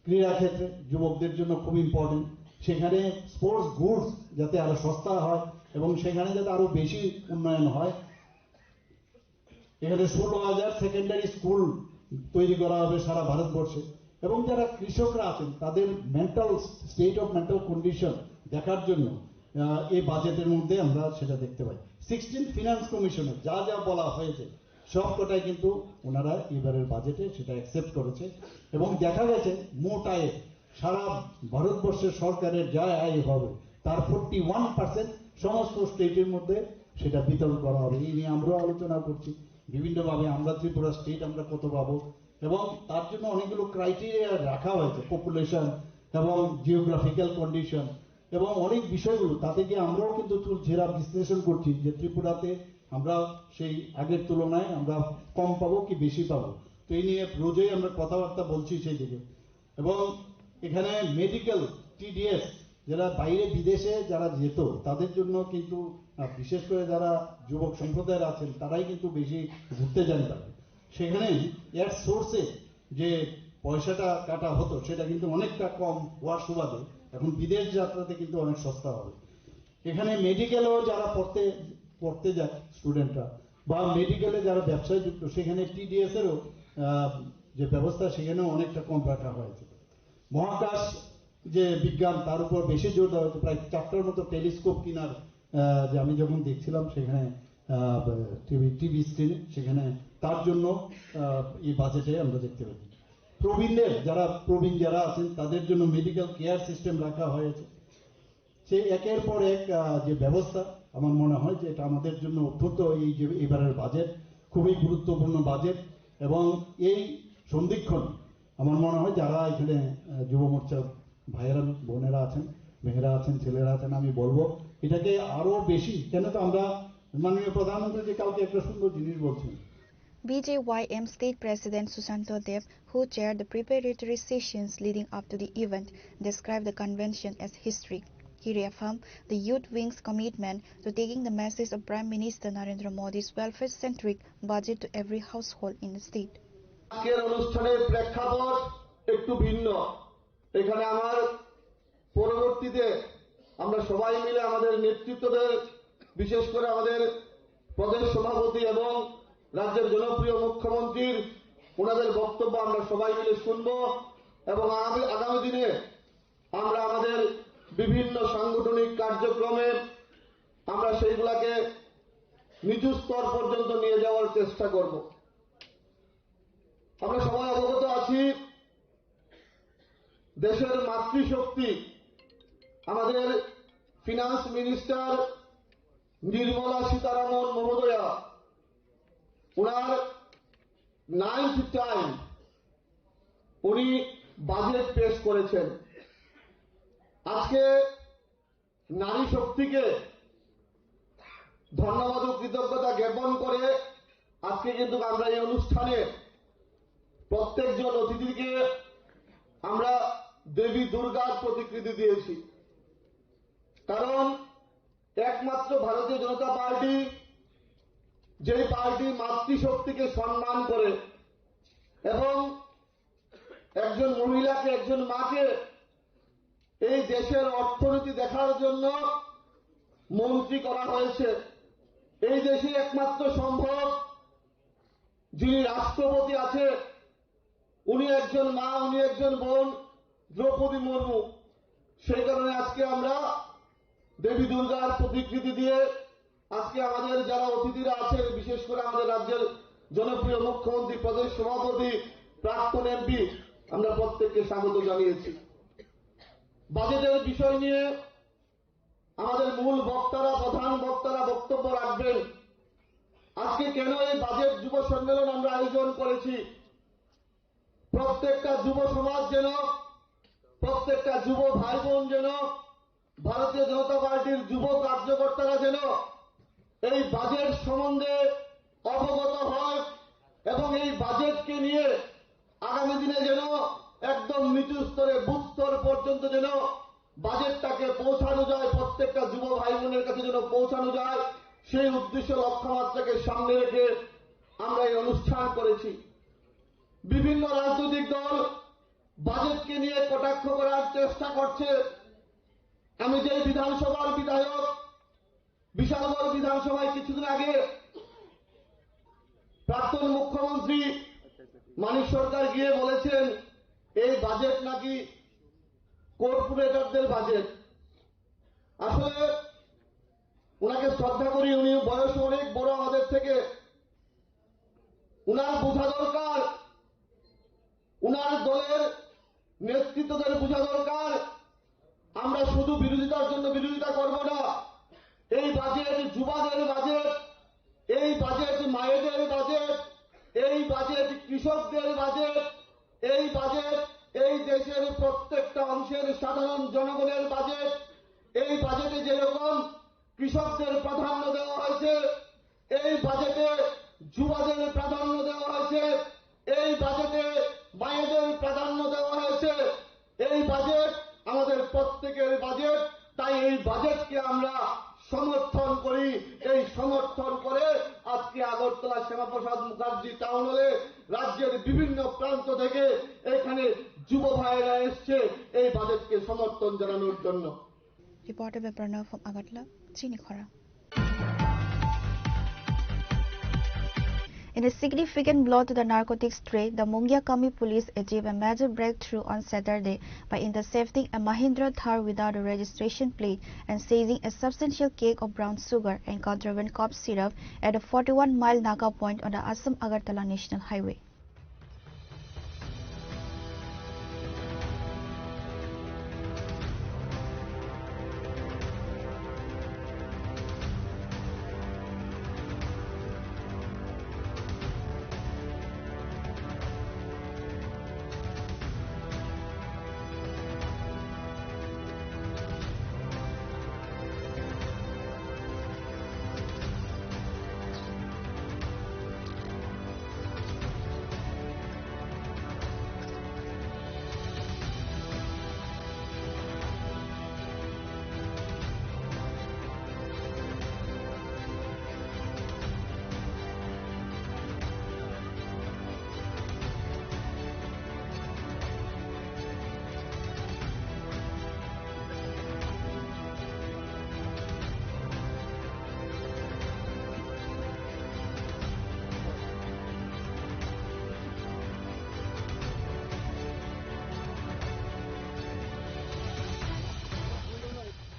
ক্রীড়া ক্ষেত্রে যুবকদের জন্য খুব ইম্পর্টেন্ট, সেখানে স্পোর্টস গুডস যাতে আরো সস্তা হয় এবং সেখানে যাতে আরো বেশি উন্নয়ন হয়। এখানে 16,000 সেকেন্ডারি স্কুল তৈরি করা হবে সারা ভারতবর্ষে এবং যারা কৃষকরা আছেন তাদের mental state of mental condition দেখার জন্য এই বাজেটের মধ্যে আমরা সেটা দেখতে পাই। 16 ফিনান্স কমিশনে যা যা বলা হয়েছে সবকটাই কিন্তু ওনারা এবারের বাজেটে সেটা অ্যাকসেপ্ট করেছে এবং দেখা গেছে মোট আয়ে সারা ভারতবর্ষের সরকারের যা আয় হবে তার 41% সমস্ত স্টেটের মধ্যে সেটা বিতরণ করা হবে। এই নিয়ে আমরাও আলোচনা করছি বিভিন্নভাবে, আমরা ত্রিপুরা স্টেট আমরা কত পাবো এবং তার জন্য অনেকগুলো ক্রাইটেরিয়া রাখা হয়েছে, পপুলেশন এবং জিওগ্রাফিক্যাল কন্ডিশন এবং অনেক বিষয়গুলো। তাতে গিয়ে আমরাও কিন্তু ঝেরা বিশ্লেষণ করছি যে ত্রিপুরাতে আমরা সেই আগের তুলনায় আমরা কম পাবো কি বেশি পাবো। তো এই নিয়ে রোজই আমরা কথাবার্তা বলছি সেই দিকে। এবং এখানে মেডিকেল টিডিএস যারা বাইরে বিদেশে যারা যেত তাদের জন্য কিন্তু বিশেষ করে যারা যুবক সম্প্রদায়ের আছেন তারাই কিন্তু বেশি ঘুরতে যান থাকে। সেখানে এর সোর্সে যে পয়সাটা কাটা হতো সেটা কিন্তু অনেকটা কম হওয়ার সুবাদে এখন বিদেশ যাত্রাতে কিন্তু অনেক সস্তা হবে। এখানে মেডিকেলেও যারা পড়তে যায় স্টুডেন্টরা বা মেডিকেলে যারা ব্যবসায় যুক্ত সেখানে টিডিএস এরও যে ব্যবস্থা সেখানেও অনেকটা কম রাখা হয়েছে। মহাকাশ যে বিজ্ঞান তার উপর বেশি জোর দেওয়া হয়েছে, প্রায় 4টার মতো টেলিস্কোপ কেনার যে আমি যখন দেখছিলাম সেখানে টিভি স্ক্রিনে সেখানে তার জন্য এই বাজেটে আমরা দেখতে পাচ্ছি। প্রবীণ যারা আছেন তাদের জন্য মেডিকেল কেয়ার সিস্টেম রাখা হয়েছে। সেই একের পর এক যে ব্যবস্থা আমার মনে হয় যে এটা আমাদের জন্য অত্যন্ত এই যে এবারের বাজেট খুবই গুরুত্বপূর্ণ বাজেট এবং এই সন্ধিক্ষণ আমার মনে হয় যারা এখানে যুব মোর্চার ভাইয়েরা বোনেরা আছেন, মেয়েরা আছেন, ছেলেরা আছেন, আমি বলবো এটাকে আরো বেশি, কেন তো আমরা মাননীয় প্রধানমন্ত্রী যে কালকে একটা সুন্দর জিনিস বলছেন।
BJYM State President Susanto Dev, who chaired the preparatory sessions leading up to the event, described the convention as historic. He reaffirmed the youth wing's commitment to taking the message of Prime Minister Narendra Modi's welfare-centric budget to every household in the state.
আজকের অনুষ্ঠানের প্রেক্ষাপট একটু ভিন্ন। এখানে আমার পরবর্তীতে আমরা সবাই মিলে আমাদের নেতৃত্বদের, বিশেষ করে আমাদের প্রদেশ সভাপতি এবং রাজ্যের জনপ্রিয় মুখ্যমন্ত্রীর ওনাদের বক্তব্য আমরা সবাই মিলে শুনব এবং আগামী দিনে আমরা আমাদের বিভিন্ন সাংগঠনিক কার্যক্রমে আমরা সেইগুলাকে নিচু স্তর পর্যন্ত নিয়ে যাওয়ার চেষ্টা করব। আমরা সবাই অবগত আছি দেশের মাতৃশক্তি আমাদের ফিনান্স মিনিস্টার নির্মলা সীতারামন মহোদয়া, ওনার 9th টাইম উনি বাজেট পেশ করেছেন। আজকে নারী শক্তিকে ধন্যবাদ ও কৃতজ্ঞতা জ্ঞাপন করে আজকে কিন্তু আমরা এই অনুষ্ঠানে প্রত্যেকজন অতিথিকে আমরা দেবী দুর্গার প্রতিকৃতি দিয়েছি। কারণ একমাত্র ভারতীয় জনতা পার্টি, যে পার্টি মাতৃশক্তিকে সম্মান করে এবং একজন মহিলাকে, একজন মাকে এই দেশের অর্থনীতি দেখার জন্য মন্ত্রী করা হয়েছে, এই দেশে একমাত্র সম্ভব যিনি রাষ্ট্রপতি আছে উনি একজন মা, উনি একজন বোন, দ্রৌপদী মুর্মু। সেই কারণে আজকে আমরা দেবী দুর্গার প্রতিকৃতি দিয়ে আজকে আমাদের যারা অতিথিরা আছেন, বিশেষ করে আমাদের রাজ্যের জনপ্রিয় মুখ্যমন্ত্রী, প্রদেশ সভাপতি, প্রাক্তন এমপি, আমরা প্রত্যেককে স্বাগত জানিয়েছি। বাজেটের বিষয় নিয়ে আমাদের মূল বক্তারা, প্রধান বক্তারা বক্তব্য রাখবেন। আজকে কেন এই বাজেট যুব সম্মেলন আমরা আয়োজন করেছি? প্রত্যেকটা যুব সমাজ যেন প্রত্যেকটা যুব ভাই বোন যেন, ভারতীয় জনতা পার্টির যুব কার্যকর্তারা যেন এই বাজেট সম্বন্ধে অবগত হয় এবং এই বাজেটকে নিয়ে আগামী দিনে যেন একদম নিচু স্তরে বুথ স্তর পর্যন্ত যেন বাজেটটাকে পৌঁছানো যায়, প্রত্যেকটা যুব ভাই বোনের কাছে যেন পৌঁছানো যায়, সেই উদ্দেশ্য লক্ষ্যমাত্রাকে সামনে রেখে আমরা এই অনুষ্ঠান করেছি। বিভিন্ন রাজনৈতিক দল বাজেটকে নিয়ে কটাক্ষ করার চেষ্টা করছে। আমি যে বিধানসভার বিধায়ক, বিশালগড় বিধানসভায় কিছুদিন আগে প্রাক্তন মুখ্যমন্ত্রী মানিক সরকার গিয়ে বলেছেন এই বাজেট নাকি কর্পোরেটরদের বাজেট। আসলে উনাকে শ্রদ্ধা করি, উনি বয়স অনেক বড় আমাদের থেকে। উনার বোঝা দরকার, উনার দলের নেতৃত্বদের বোঝা দরকার আমরা শুধু বিরোধিতার জন্য বিরোধিতা করব না। এই বাজেট যুবাদের বাজেট, এই বাজেট মায়েদের বাজেট, এই বাজেট কৃষকদের বাজেট, এই বাজেট এই দেশের প্রত্যেকটা অংশের সাধারণ জনগণের বাজেট। এই বাজেটে যেরকম কৃষকদের প্রাধান্য দেওয়া হয়েছে, এই বাজেটে যুবাদের প্রাধান্য দেওয়া হয়েছে, এই বাজেটে মায়েদের প্রাধান্য দেওয়া হয়েছে। এই বাজেট আমাদের প্রত্যেকের বাজেট, তাই এই বাজেটকে আমরা সমর্থন করি। এই সমর্থন করে আজকে আগরতলা শ্যামাপ্রসাদ মুখার্জি টাউন হলে রাজ্যের বিভিন্ন প্রান্ত থেকে এখানে যুব ভাইয়েরা এসছে এই বাজেটকে সমর্থন জানানোর জন্য।
Reporter by Pranav from Agartala, Chini Khora. In a significant blow to the narcotics trade, the Mungia Kami police achieved a major breakthrough on Saturday by intercepting a Mahindra Thar without a registration plate and seizing a substantial cake of brown sugar and contraband cough syrup at a 41-mile Naka point on the Assam-Agartala National Highway.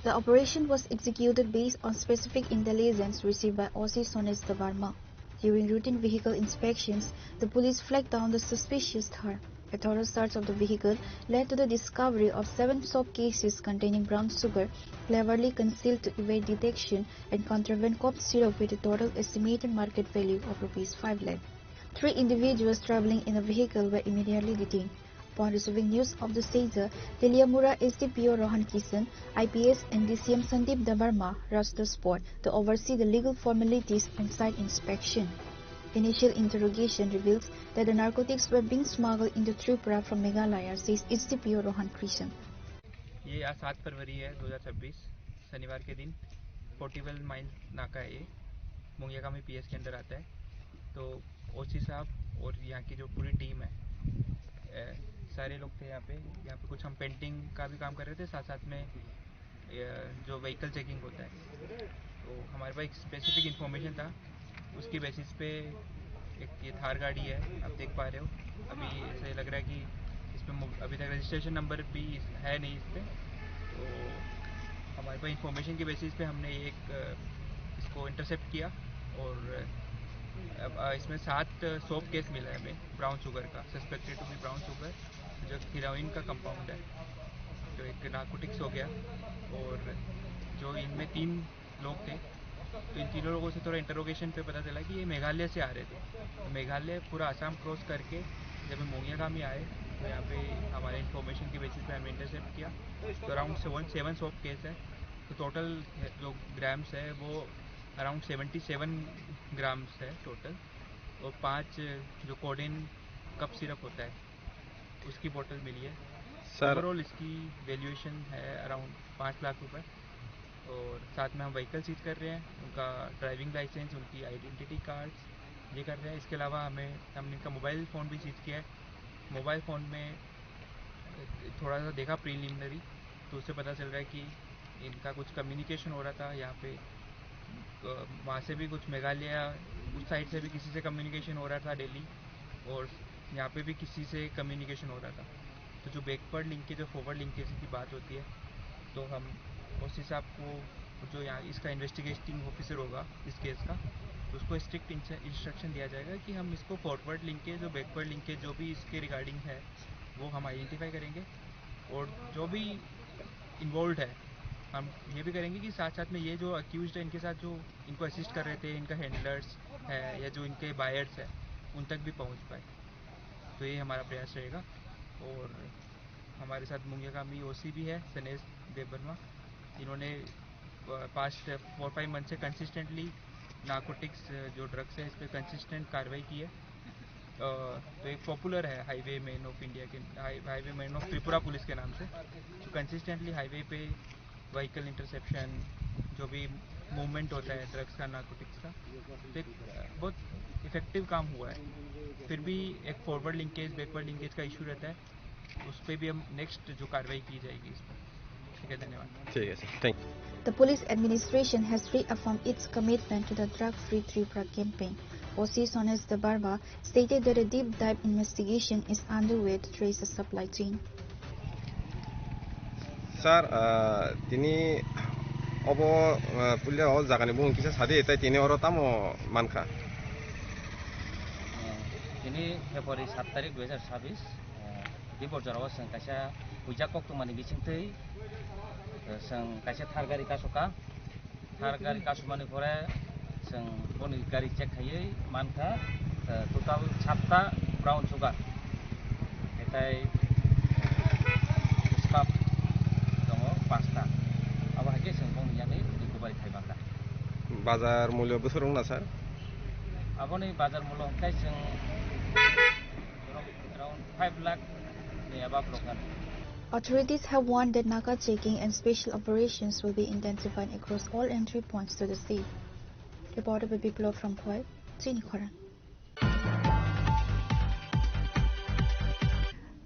The operation was executed based on specific intelligence received by OC Sones Tabarma. During routine vehicle inspections, the police flagged down the suspicious Thar. A thorough search of the vehicle led to the discovery of 7 soap cases containing brown sugar, cleverly concealed to evade detection, and contraband cough syrup with a total estimated market value of ₹5 lakh. 3 individuals traveling in the vehicle were immediately detained. Upon receiving news of the seizure, Teliamura SDPO Rohan Kisan, IPS and DCM Sandeep Dabarma rushed the spot to oversee the legal formalities and site inspection. Initial interrogation reveals that the narcotics were being smuggled into Tripura from Meghalaya, says SDPO Rohan Kisan.
ये आज 7 फरवरी है 2026 शनिवार के दिन 41 mile नाका ए मुंगिया में PS के अंदर आता है। तो ओसी साहब और यहाँ की जो पूरी टीम है सारे लोग थे यहाँ पे कुछ हम पेंटिंग का भी काम कर रहे थे, साथ साथ में जो व्हीकल चेकिंग होता है तो हमारे पास एक स्पेसिफिक इन्फॉर्मेशन था, उसकी बेसिस पे एक ये थार गाड़ी है, आप देख पा रहे हो। अभी ऐसा लग रहा है कि इसमें अभी तक रजिस्ट्रेशन नंबर भी है नहीं इस पर, तो हमारे पास इन्फॉर्मेशन की बेसिस पे हमने इसको इंटरसेप्ट किया और अब इसमें 7 सोप केस मिला है हमें ब्राउन शुगर का, suspected to be brown sugar, जो हीरोइन का कंपाउंड है, जो एक नार्कोटिक्स हो गया। और जो इनमें 3 लोग थे, तो इन तीनों लोगों से थोड़ा इंटरोगेशन पे पता चला कि ये मेघालय से आ रहे थे। तो मेघालय पूरा आसाम क्रॉस करके जब हम मोंगियागामी आए तो यहाँ पे हमारे इन्फॉर्मेशन के बेसिस पे हमने इंटरसेप्ट किया, तो अराउंड 7 सॉफ्ट केस है। तो टोटल जो ग्राम्स है वो अराउंड 77 ग्राम्स है टोटल, और 5 जो कोडेन कप सिरप होता है उसकी बोतल मिली है। ओवरऑल इसकी वैल्यूएशन है अराउंड 5 लाख रुपए। और साथ में हम व्हीकल सीज कर रहे हैं, उनका ड्राइविंग लाइसेंस, उनकी आइडेंटिटी कार्ड्स ये कर रहे हैं। इसके अलावा हमने इनका मोबाइल फ़ोन भी सीज किया है। मोबाइल फ़ोन में थोड़ा सा देखा प्रीलिमिनरी, तो उससे पता चल रहा है कि इनका कुछ कम्युनिकेशन हो रहा था यहाँ पे, वहाँ से भी कुछ मेघालय उस साइड से भी किसी से कम्युनिकेशन हो रहा था दिल्ली, और यहाँ पे भी किसी से कम्युनिकेशन हो रहा था। तो जो बैकवर्ड लिंकेज जो फॉरवर्ड लिंकेज की बात होती है, तो हम उस हिसाब को जो यहाँ इसका इन्वेस्टिगेटिंग ऑफिसर होगा इस केस का, उसको स्ट्रिक्ट इंस्ट्रक्शन दिया जाएगा कि हम इसको फॉरवर्ड लिंकेज और बैकवर्ड लिंकेज जो भी इसके रिगार्डिंग है वो हम आइडेंटिफाई करेंगे, और जो भी इन्वॉल्व है हम ये भी करेंगे कि साथ साथ में ये जो अक्यूज्ड है इनके साथ जो इनको असिस्ट कर रहे थे, इनका हैंडलर्स है या जो इनके बायर्स है, उन तक भी पहुंच पाए। तो ये हमारा प्रयास रहेगा। और हमारे साथ मुंगियाकामी ओसी भी है सनेश देवबर्मा, इन्होंने पास्ट 4-5 मंथ से कंसिस्टेंटली नार्कोटिक्स जो ड्रग्स है इस पर कंसिस्टेंट कार्रवाई की है। तो एक पॉपुलर है हाईवे मैन ऑफ इंडिया के, highway man of Tripura police के नाम से, तो कंसिस्टेंटली हाईवे पे व्हीकल इंटरसेप्शन जो भी मूवमेंट होता है ड्रग्स का, नार्कोटिक्स का, तो एक बहुत इफेक्टिव काम हुआ है। फिर भी एक फॉरवर्ड लिंकेज बैकवर्ड लिंकेज का इशू रहता है, उस पर भी हम नेक्स्ट जो कार्रवाई की जाएगी इस पर। ठीक है, धन्यवाद।
ठीक है sir, thank you.
The police administration has reaffirmed its commitment to the drug-free Tripura campaign. OC Sones Debarma stated that a deep dive investigation is underway to trace the supply chain.
Sir, tini obo pulia all jagani bung kisa sade eta tini oro tamo manka.
Ini Februari 7 tarik 2026 di Borjarawa sang kaisa hujak kok mani bisingtei sang kaisa thar gari kasoka thar gari kasumani pore sang boni gari check khayei manka total 7ta brown sugar etai stop dongo 5ta aba hake sang boni yani dikubari thaibaka
bazar mulyo besurung na sir
aboni bazar mulyo kai sang around 5 lakh ni above lokan.
Authorities have warned that Naka checking and special operations will be intensified across all entry points to the state. Reported by Biplo from Khoi, Srini Khoran.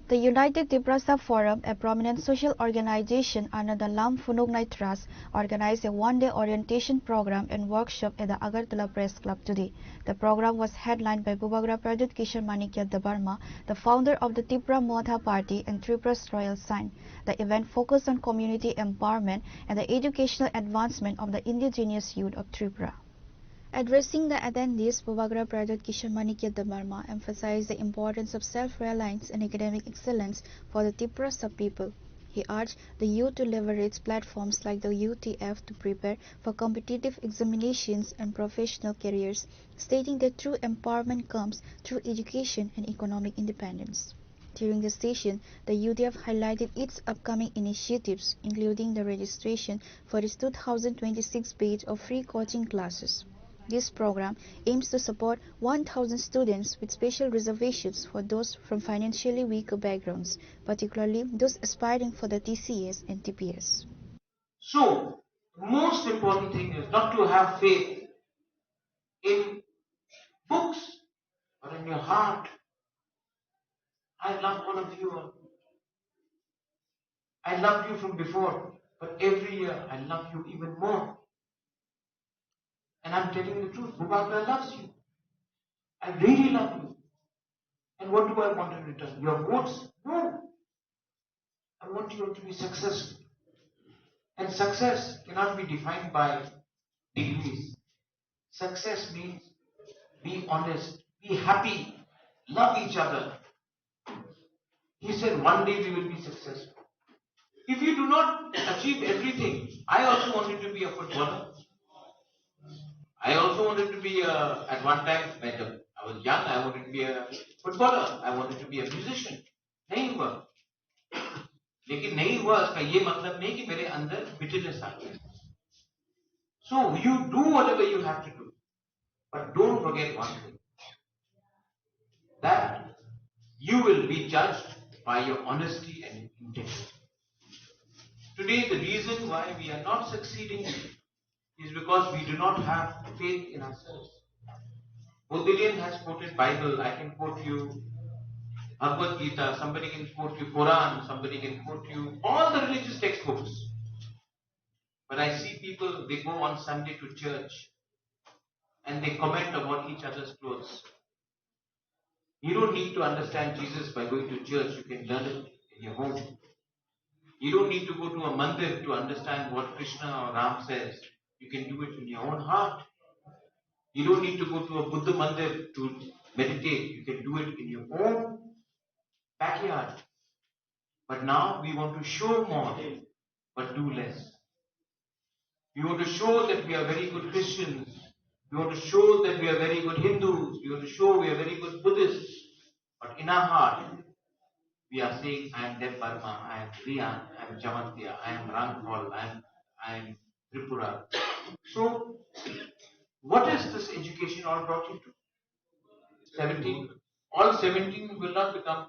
The United Tiprasa Forum, a prominent social organization under the Lam Funugnai Trust, organized a one-day orientation program and workshop at the Agartala Press Club today. The program was headlined by Bubagra Pradut Kishore Manikya Debarma, the founder of the Tripura Modha Party and Tripura's Royal Sign. The event focused on community empowerment and the educational advancement of the indigenous youth of Tripura. Addressing the attendees, Bubagra Pradut Kishore Manikya Debarma emphasized the importance of self-reliance and academic excellence for the Tripura sub-people. He urged the youth to leverage platforms like the UTF to prepare for competitive examinations and professional careers, stating that true empowerment comes through education and economic independence. During the session, the UTF highlighted its upcoming initiatives, including the registration for its 2026 batch of free coaching classes. This program aims to support 1,000 students with special reservations for those from financially weaker backgrounds, particularly those aspiring for the TCS and TPS.
So, most important thing is not to have faith in books or in your heart. I love all of you. I loved you from before, but every year I love you even more. And I'm telling the truth, Bubagra loves you. I really love you. And what do I want in return? Your votes? No. I want you to be successful. And success cannot be defined by degrees. Success means be honest, be happy, love each other. He said one day we will be successful. If you do not achieve everything, I also wanted to be a footballer. I also wanted to be at one time, when I was young, I wanted to be a footballer. I wanted to be a musician. नहीं हुआ, लेकिन नहीं हुआ इसका ये मतलब नहीं कि मेरे अंदर बिटरनेस आ गया. So you do whatever you have to do, but don't forget one thing, that you will be judged by your honesty and integrity. Today the reason why we are not succeeding is because we do not have faith in ourselves. Bodleian has quoted Bible, I can quote you Bhagavad Gita, somebody can quote you Quran, somebody can quote you all the religious textbooks. But I see people, they go on Sunday to church and they comment about each other's clothes. You don't need to understand Jesus by going to church, you can learn it in your home. You don't need to go to a mandir to understand what Krishna or Ram says. You can do it in your own heart. You don't need to go to a Buddha mandir to meditate. You can do it in your own backyard. But now we want to show more, but do less. We want to show that we are very good Christians. We want to show that we are very good Hindus. We want to show we are very good Buddhists. But in our heart, we are saying, I am Deb Barma, I am Riyan, I am Jamantia, I am Rangpal, I am Tripura. So, what is this education all brought you to? 17. All 17 will not become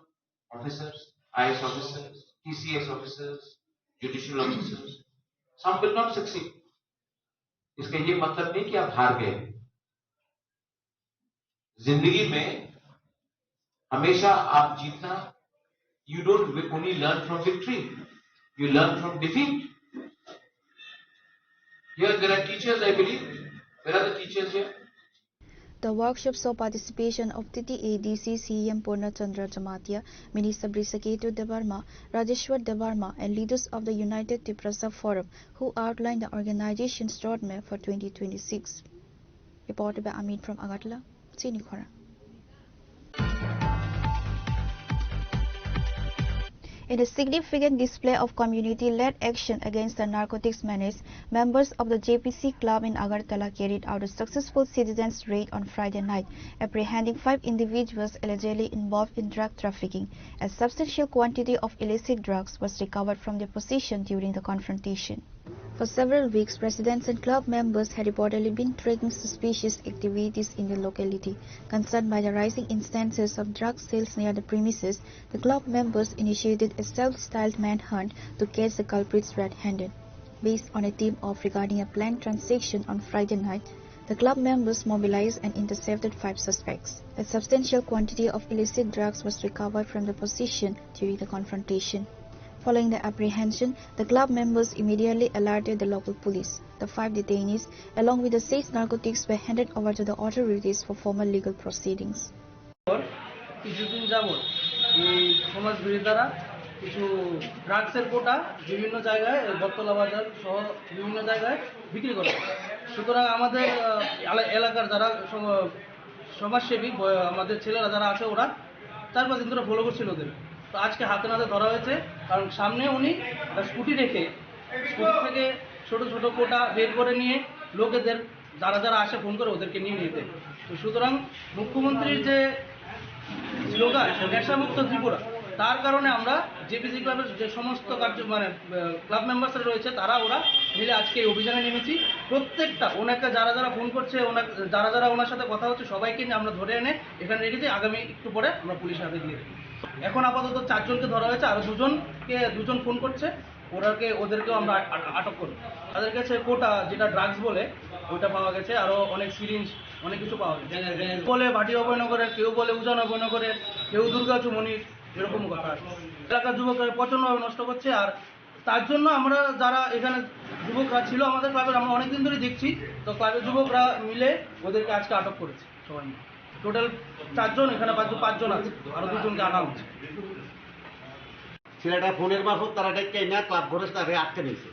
officers, IS officers, TCS officers, judicial officers. Some will not succeed. इसका ये मतलब नहीं कि आप हार गए. जिंदगी में हमेशा आप जीतना, you don't only learn from victory, you learn from defeat. Here there are teachers, I believe. Where are the teachers here?
The workshop saw participation of TTADC CM Purnachandra Jamatia, Minister Brisaketu Debarma, Rajeshwar Debarma, and leaders of the United Tiprasa Forum, who outlined the organization's roadmap for 2026. Reported by Amit from Agartala, Chini Khora. In a significant display of community-led action against the narcotics menace, members of the JPC Club in Agartala carried out a successful citizens' raid on Friday night, apprehending 5 individuals allegedly involved in drug trafficking. A substantial quantity of illicit drugs was recovered from their possession during the confrontation. For several weeks, residents and club members had reportedly been tracking suspicious activities in the locality. Concerned by the rising instances of drug sales near the premises, the club members initiated a self-styled manhunt to catch the culprits red-handed. Based on a team-off regarding a planned transaction on Friday night, the club members mobilized and intercepted 5 suspects. A substantial quantity of illicit drugs was recovered from the possession during the confrontation. Following the apprehension, the club members immediately alerted the local police. The 5 detainees, along with the seized narcotics, were handed over to the authorities for formal legal proceedings.
কিছুদিন যাবত এই সমাজ বিরোধীরা কিছু ড্রাগসের কোটা বিভিন্ন জায়গায় বটতলা বাজার সহ বিভিন্ন জায়গায় বিক্রি করে। সুতরাং আমাদের এলাকার যারা সমাজসেবী আমাদের ছেলেরা যারা আছে ওরা 4-5 দিন ধরে ফলো করছিল ওদের। তো আজকে হাতে নাতে ধরা হয়েছে, কারণ সামনে উনি একটা স্কুটি রেখে স্কুটি থেকে ছোট ছোট কোটা বের করে নিয়ে লোকেদের যারা যারা আসে ফোন করে ওদেরকে নিয়ে নিতে। তো সুতরাং মুখ্যমন্ত্রীর যে স্লোগান নেশামুক্ত ত্রিপুরা, তার কারণে আমরা জেপিসি ক্লাবের যে সমস্ত ক্লাব মেম্বার্সরা রয়েছে তারা ওরা মিলে আজকে এই অভিযানে নেমেছি। প্রত্যেকটা ওনাকে যারা যারা ফোন করছে, যারা যারা ওনার সাথে কথা হচ্ছে সবাইকে আমরা ধরে এনে এখানে রেখেছি। আগামী একটু পরে আমরা পুলিশের হাতে দিয়ে দেবো। এখন আপাতত 4 জনকে ধরা হয়েছে, আরো 2জন ফোন করছে, ওদেরকেও আমরা আটক করব। তাদের কাছে কোটা যেটা ড্রাগস বলে ওইটা পাওয়া গেছে, আরো অনেক সিরিঞ্জ অনেক কিছু পাওয়া গেছে। বলে ভাটি অভয়নগরের, কেউ বলে উজান অভয়নগরের, কেউ দুর্গা চুমনির, এরকম কথা আছে। এলাকার যুবকরা প্রচন্ডভাবে নষ্ট করছে। আর তার জন্য আমরা যারা এখানে যুবকরা ছিল আমাদের ক্লাবের, আমরা অনেকদিন ধরে দেখছি, তো ক্লাবের যুবকরা মিলে ওদেরকে আজকে আটক করেছে সবাই মিলে। টোটাল 4 জন, এখানে 5 জন আছে, আরো 2 জনকে আনা হচ্ছে।
ছেলেটা ফোনের মারফত তারা ডেকে না ক্লাব ঘরে তাকে আটকে নিয়েছে।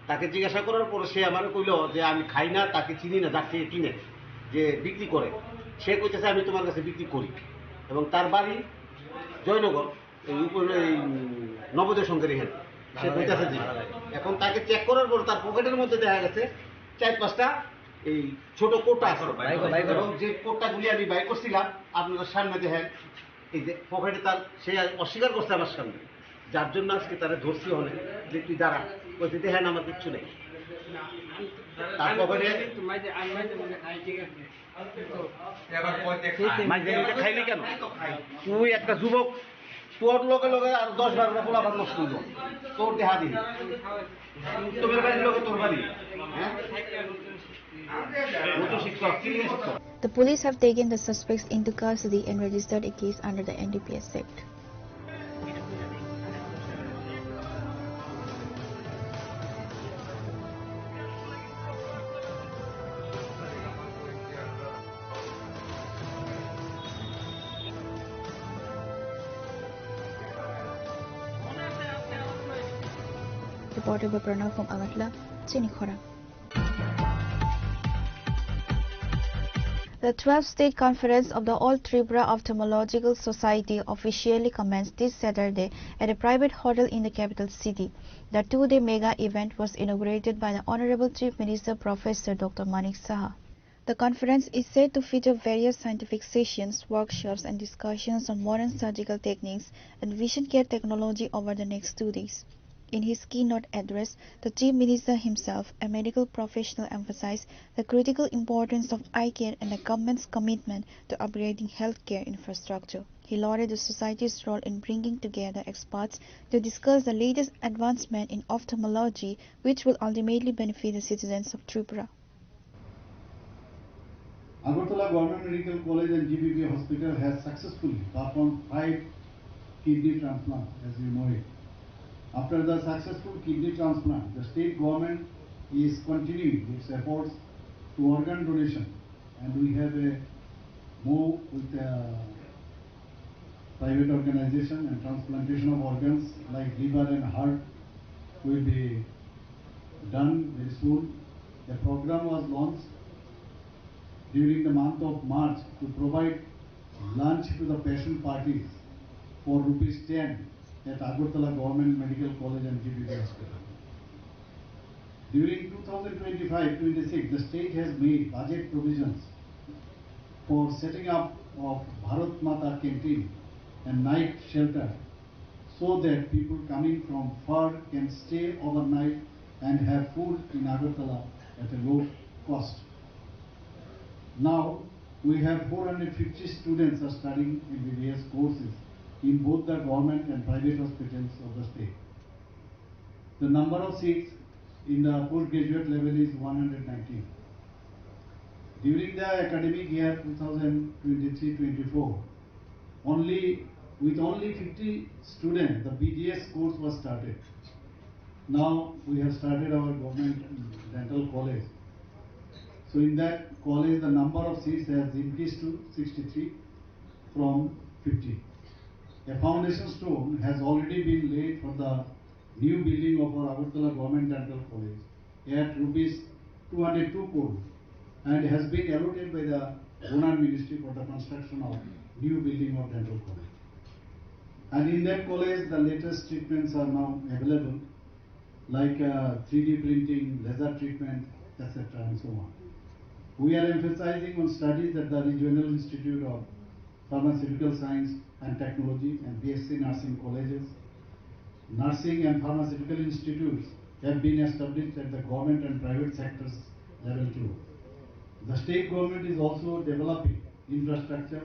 তাকে জিজ্ঞাসা করার পরে সে আমার কইল যে আমি খাই না, তাকে চিনি না, যাকে কিনে যে বিক্রি করে সে কইতেছে আমি তোমার কাছে বিক্রি করি। এবং তার বাড়ি জয়নগর, এই উপরে নবোদয় সঙ্গের এখানে সে কইতেছে যে। এখন তাকে চেক করার পর তার পকেটের মধ্যে দেখা গেছে 4-5টা এই ছোট কোটা আছে, এবং যে কোটাগুলি আমি বাই করছিলাম আপনাদের সামনে দেখেন এই যে পকেটে তার সে অস্বীকার করছে আমার সামনে, যার জন্য আজকে তারা ধরছি হলে যে তুই দাঁড়া, বলতে দেখেন আমার কিচ্ছু নেই। তার পকেটে খাইলি কেন? তুই একটা যুবক, তোর লগে লগে আর 10-12 পোলা আবার নষ্ট হইল, তোর দেহা দিবি, তোর বাড়ির লোকে তোর বাড়ি, হ্যাঁ?
The police have taken the suspects into custody and registered a case under the NDPS Act. Reported by Pranav from Agatla, Chinikhora. The 12th State Conference of the All Tripura Ophthalmological Society officially commenced this Saturday at a private hotel in the capital city. The two-day mega event was inaugurated by the Honorable Chief Minister Professor Dr. Manik Saha. The conference is said to feature various scientific sessions, workshops and discussions on modern surgical techniques and vision care technology over the next 2 days. In his keynote address, the Chief Minister himself, a medical professional, emphasized the critical importance of eye care and the government's commitment to upgrading healthcare infrastructure. He lauded the society's role in bringing together experts to discuss the latest advancement in ophthalmology, which will ultimately benefit the citizens of Tripura.
Agartala Government Medical College and GBP Hospital has successfully performed 5 kidney transplants, as you know it. After the successful kidney transplant, the state government is continuing its efforts to organ donation, and we have a move with private organization, and transplantation of organs like liver and heart will be done very soon. The program was launched during the month of March to provide lunch to the patient parties for ₹10 at Agartala Government Medical College and GBP Hospital. During 2025-26, the state has made budget provisions for setting up of Bharat Mata Canteen and night shelter, so that people coming from far can stay overnight and have food in Agartala at a low cost. Now, we have 450 students are studying in various courses in both the government and private hospitals of the state. The number of seats in the postgraduate level is 119. During the academic year 2023-24, with only 50 students, the BDS course was started. Now we have started our government dental college. So in that college, the number of seats has increased to 63 from 50. A foundation stone has already been laid for the new building of our Agartala Government Dental College at ₹202 crore and has been allotted by the Onan Ministry for the construction of new building of dental college. And in that college, the latest treatments are now available, like 3D printing, laser treatment, etc. and so on. We are emphasizing on studies at the Regional Institute of Pharmaceutical Science and Technology and BSc Nursing colleges. Nursing and pharmaceutical institutes have been established at the government and private sectors level too. The state government is also developing infrastructure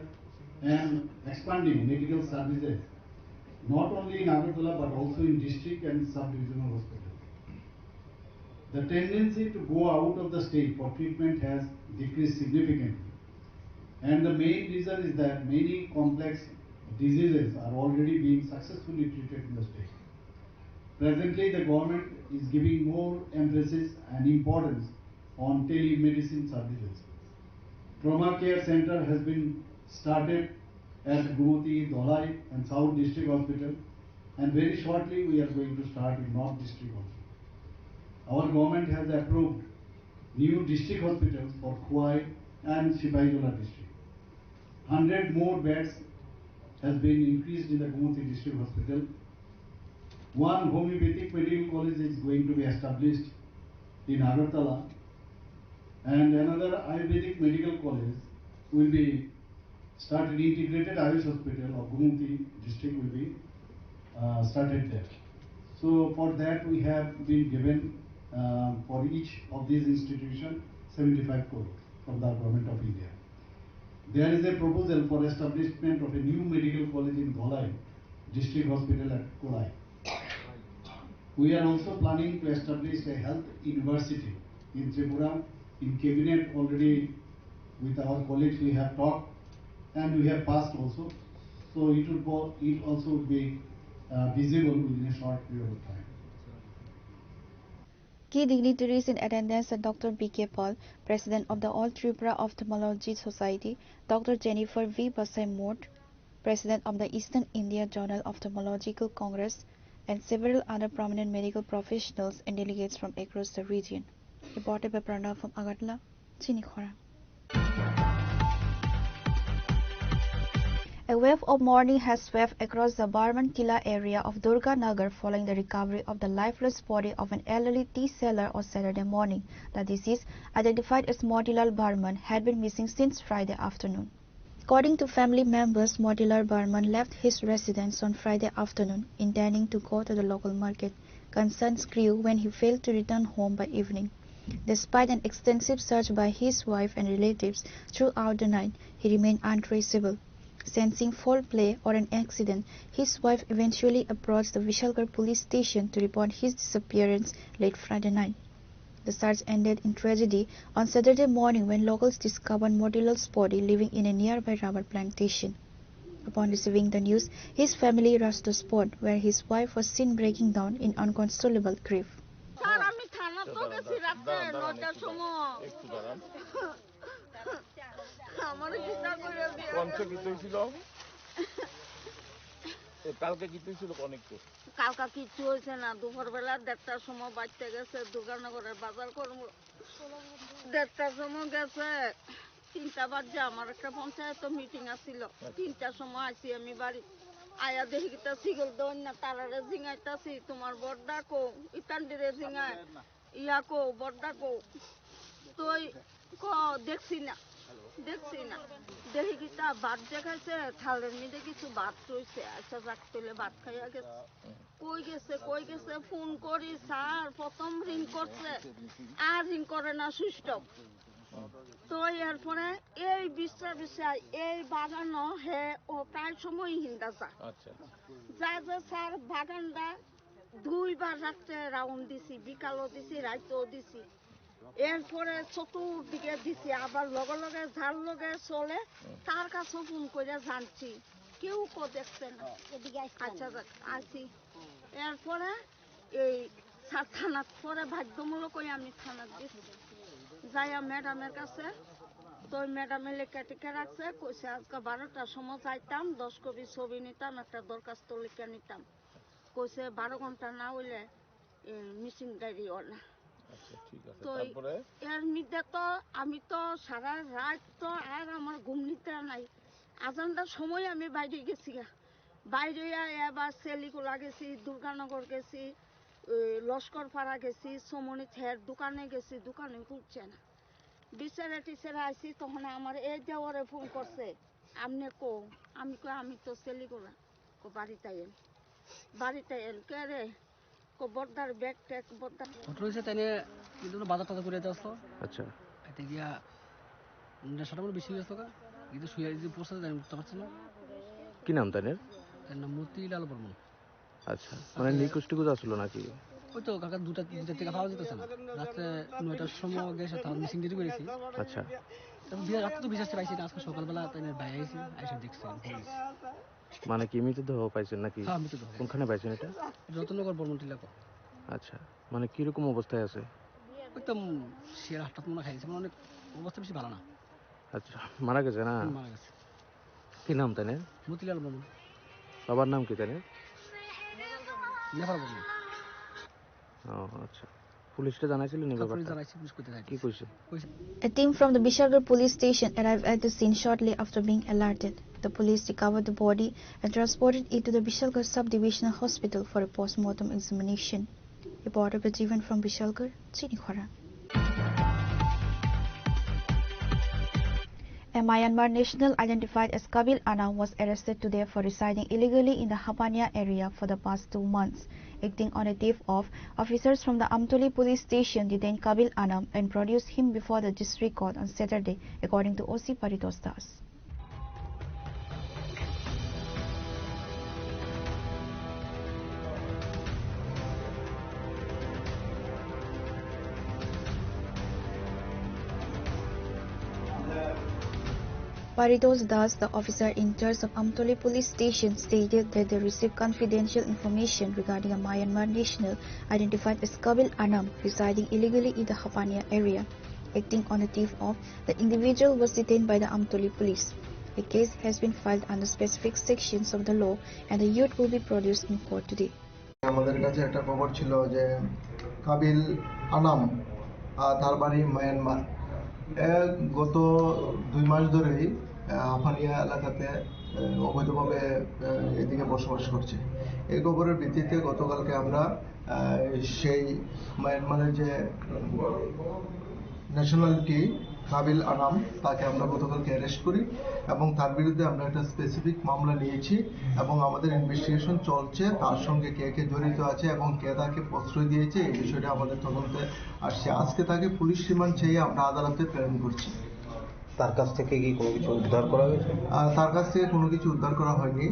and expanding medical services, not only in Agartala but also in district and sub-regional hospitals. The tendency to go out of the state for treatment has decreased significantly. And the main reason is that many complex diseases are already being successfully treated in the state. Presently, the government is giving more emphasis and importance on telemedicine services. Trauma Care Center has been started at Gumati, Dholai and South District Hospital, and very shortly we are going to start in North District Hospital. Our government has approved new district hospitals for Khwai and Sipahijola district. 100 more beds has been increased in the Gumati District Hospital. One homeopathic medical college is going to be established in Agartala, and another Ayurvedic medical college will be started integrated Ayush hospital of Gomunti district will be started there. So for that we have been given for each of these institutions 75 crore from the government of India. There is a proposal for establishment of a new medical college in Golai district hospital at Kolai. We are also planning to establish a health university in Tripura. In cabinet already with our colleagues we have talked and we have passed also. So it also would be visible within a short period of time.
Key dignitaries in attendance are Dr. B.K. Paul, President of the All Tripura Ophthalmology Society, Dr. Jennifer V. Basai Mort, President of the Eastern India Journal Ophthalmological Congress, and several other prominent medical professionals and delegates from across the region. Reported by Pranav from Agartala, Chini Khora. A wave of mourning has swept across the Barman Kila area of Durga Nagar following the recovery of the lifeless body of an elderly tea seller on Saturday morning. The deceased, identified as Motilal Barman, had been missing since Friday afternoon. According to family members, Motilal Barman left his residence on Friday afternoon, intending to go to the local market. Concerns grew when he failed to return home by evening. Despite an extensive search by his wife and relatives throughout the night, he remained untraceable. Sensing foul play or an accident, his wife eventually approached the Vishalgarh police station to report his disappearance late Friday night. The search ended in tragedy on Saturday morning when locals discovered Motilal's body living in a nearby rubber plantation. Upon receiving the news, his family rushed to the spot where his wife was seen breaking down in uncontrollable grief.
কালকা কিছু হয়েছে না, দুপুরবেলা 1:30টার সময় বাড়তে গেছে, দুর্গানগরের বাজার করবো, 1:30টার সময় গেছে, 3টা বাজে আমার একটা পঞ্চায়েত মিটিং আসছিল, 3টার সময় আসি আমি বাড়ি আয়া দেখি তা সিগল দন না তারারে জিঙাইতাছি, তোমার বড়দা কো ইতান্ডিরে জিঙায় ইয়া কো বড়দা কো, তুই ক দেখছি না দেখি কি তা ভাত দেখাইছে, থালের মধ্যে কিছু ভাত রয়েছে, আচ্ছা যাক তুলে ভাত খাইয়া গেছে, কই গেছে ফোন করি স্যার, প্রথম রিং করছে আর রিং করে না, সুইচ অফ। তো এরপরে এই বিষয় এই বাগানো হে ও প্রায় সময় হিন্দা যা স্যার বাগানটা 2বার রাত্রে রাউন্ড দিছি, বিকালও দিছি, রাইতেও দিছি, এরপরে চতুর্দিকে দিছি, আবার লগে লগে যার লগে চলে তার কাছে ফোন করে জানছি, কেউ দেখছে না। আচ্ছা আসি এরপরে এই থানাত পরে বাধ্যমূলক আমি থানাত দিছি, যাইয়া ম্যাডামের কাছে, তো ম্যাডামে লেখা টেখা রাখছে, কইছে আজকে 12টার সময় যাইতাম, 10 কপি ছবি নিতাম, একটা দরখাস্ত লিখে নিতাম, কইছে 12 ঘন্টা না হইলে মিসিং ডায়েরি না। তো এর মধ্যে তো আমি তো সারা রাত তো আর আমার ঘুম নিতে নাই, আজানটার সময় আমি বাইরে গেছি, বাইরে এবার সেলিকুলা গেছি, দুর্গানগর গেছি, লস্করপাড়া গেছি, সমনি থের দোকানে গেছি, দোকানে খুঁজছে না, বিচারে টিচারে আইসি, তখন আমার এই দেওয়ারে ফোন করছে, আপনি কো, আমি তো সেলিকুলা, বাড়িতে এন কে রে, বর্দার ব্যাগ ট্যাগ বর্দার
রয়েছে, তাই কিন্তু বাজার টাজার করে আসতো।
আচ্ছা,
এতে গিয়া নেশাটা মনে বেশি গেছিল, কিন্তু শুয়ে যে পড়ছে তাই উঠতে পারছে না।
কি নাম তাই?
তার নাম মতিলাল বর্মন।
আচ্ছা, মানে নিখোঁজ টিখোঁজ আসলো নাকি?
ওই তো কাকা 2টা থেকে পাওয়া যেতেছে না, রাত্রে 9টার সময় গেছে, তার মিসিং ডিউটি করেছি।
আচ্ছা,
রাত্রে তো বিশ্বাস পাইছি না, আজকে সকালবেলা তাই ভাই আইসি, আইসা দেখছি পুলিশ।
মানে কি মৃতদেহ পাইছেন নাকি?
হ্যাঁ, মৃতদেহ।
কোনখানে পাইছেন এটা?
রতনগর বর্মন টিলা।
আচ্ছা, মানে কিরকম অবস্থায় আছে?
একদম শের হাটটা মনে খাইছে, মানে অনেক অবস্থা বেশি ভালো না।
আচ্ছা, মারা গেছে না?
মারা গেছে।
কি নাম তাই?
মতিলাল বর্মন।
বাবার নাম কি তাই?
নেফার বর্মন।
ও আচ্ছা, পুলিশকে জানাইছিলেন এই ব্যাপারটা?
জানাইছি, পুলিশ কইতে থাকে।
কি কইছে?
A team from the Vishalgarh police station arrived at the scene shortly after being alerted. The police recovered the body and transported it to the Vishalgarh Sub-Divisional Hospital for a post-mortem examination. Reporter by Jeevan from Vishalgarh, Chini Khora. A Myanmar national identified as Kabil Anam was arrested today for residing illegally in the Hapania area for the past 2 months. Acting on a tip of, officers from the Amtoli police station detained Kabil Anam and produced him before the district court on Saturday, according to OC Paritos Das. Paritos Das, the officer in charge of Amtoli police station, stated that they received confidential information regarding a Myanmar national identified as Kabil Anam residing illegally in the Hapania area. Acting on a tip of, the individual was detained by the Amtoli police. A case has been filed under specific sections of the law and the youth will be produced in court today.
আমাদের কাছে একটা খবর ছিল যে কাবিল আনাম তার বাড়ি Myanmar গত 2 মাস ধরেই আফানিয়া এলাকাতে অবৈধভাবে এদিকে বসবাস করছে। এই খবরের ভিত্তিতে গতকালকে আমরা সেই মায়ানমারের যে ন্যাশনালিটি কাবিল আনাম তাকে আমরা গতকালকে অ্যারেস্ট করি এবং তার বিরুদ্ধে আমরা একটা স্পেসিফিক মামলা নিয়েছি এবং আমাদের ইনভেস্টিগেশন চলছে। তার সঙ্গে কে কে জড়িত আছে এবং কে তাকে প্রশ্রয় দিয়েছে এই বিষয়টা আমাদের তদন্তে আসছে। আজকে তাকে পুলিশ রিমান্ড চেয়ে আমরা আদালতে প্রেরণ করছি।
তার কাছ থেকে কি কোনো কিছু উদ্ধার করা হয়েছে?
তার কাছ থেকে কোনো কিছু উদ্ধার করা হয়নি,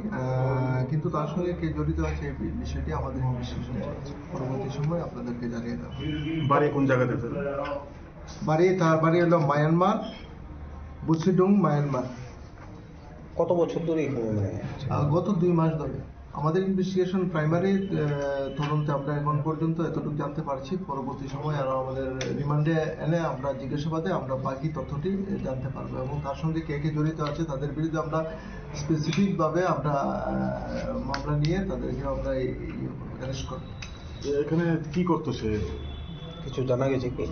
কিন্তু তার সঙ্গে কে জড়িত আছে এই বিষয়টি আমাদের ইনভেস্টিগেশন চলছে। পরবর্তী সময় আপনাদেরকে জানিয়ে দেব।
বাড়ি কোন জায়গাতে?
তার বাড়ি হলো মায়ানমার, বুসিডুং, মায়ানমার।
কত বছর ধরে?
গত 2 মাস ধরে। আমাদের ইনভেস্টিগেশন প্রাইমারি তদন্তে আমরা এখন পর্যন্ত এতটুকু জানতে পারছি। পরবর্তী সময় আরো আমাদের রিমান্ডে এনে আমরা জিজ্ঞাসাবাদে আমরা বাকি তথ্যটি জানতে পারবো এবং তার সঙ্গে কে কে জড়িত আছে তাদের বিরুদ্ধে আমরা স্পেসিফিক ভাবে আমরা মামলা নিয়ে তাদেরকে আমরা অ্যারেস্ট করব।
এখানে কি করতো সে?
কিছু জানা গেছে কি?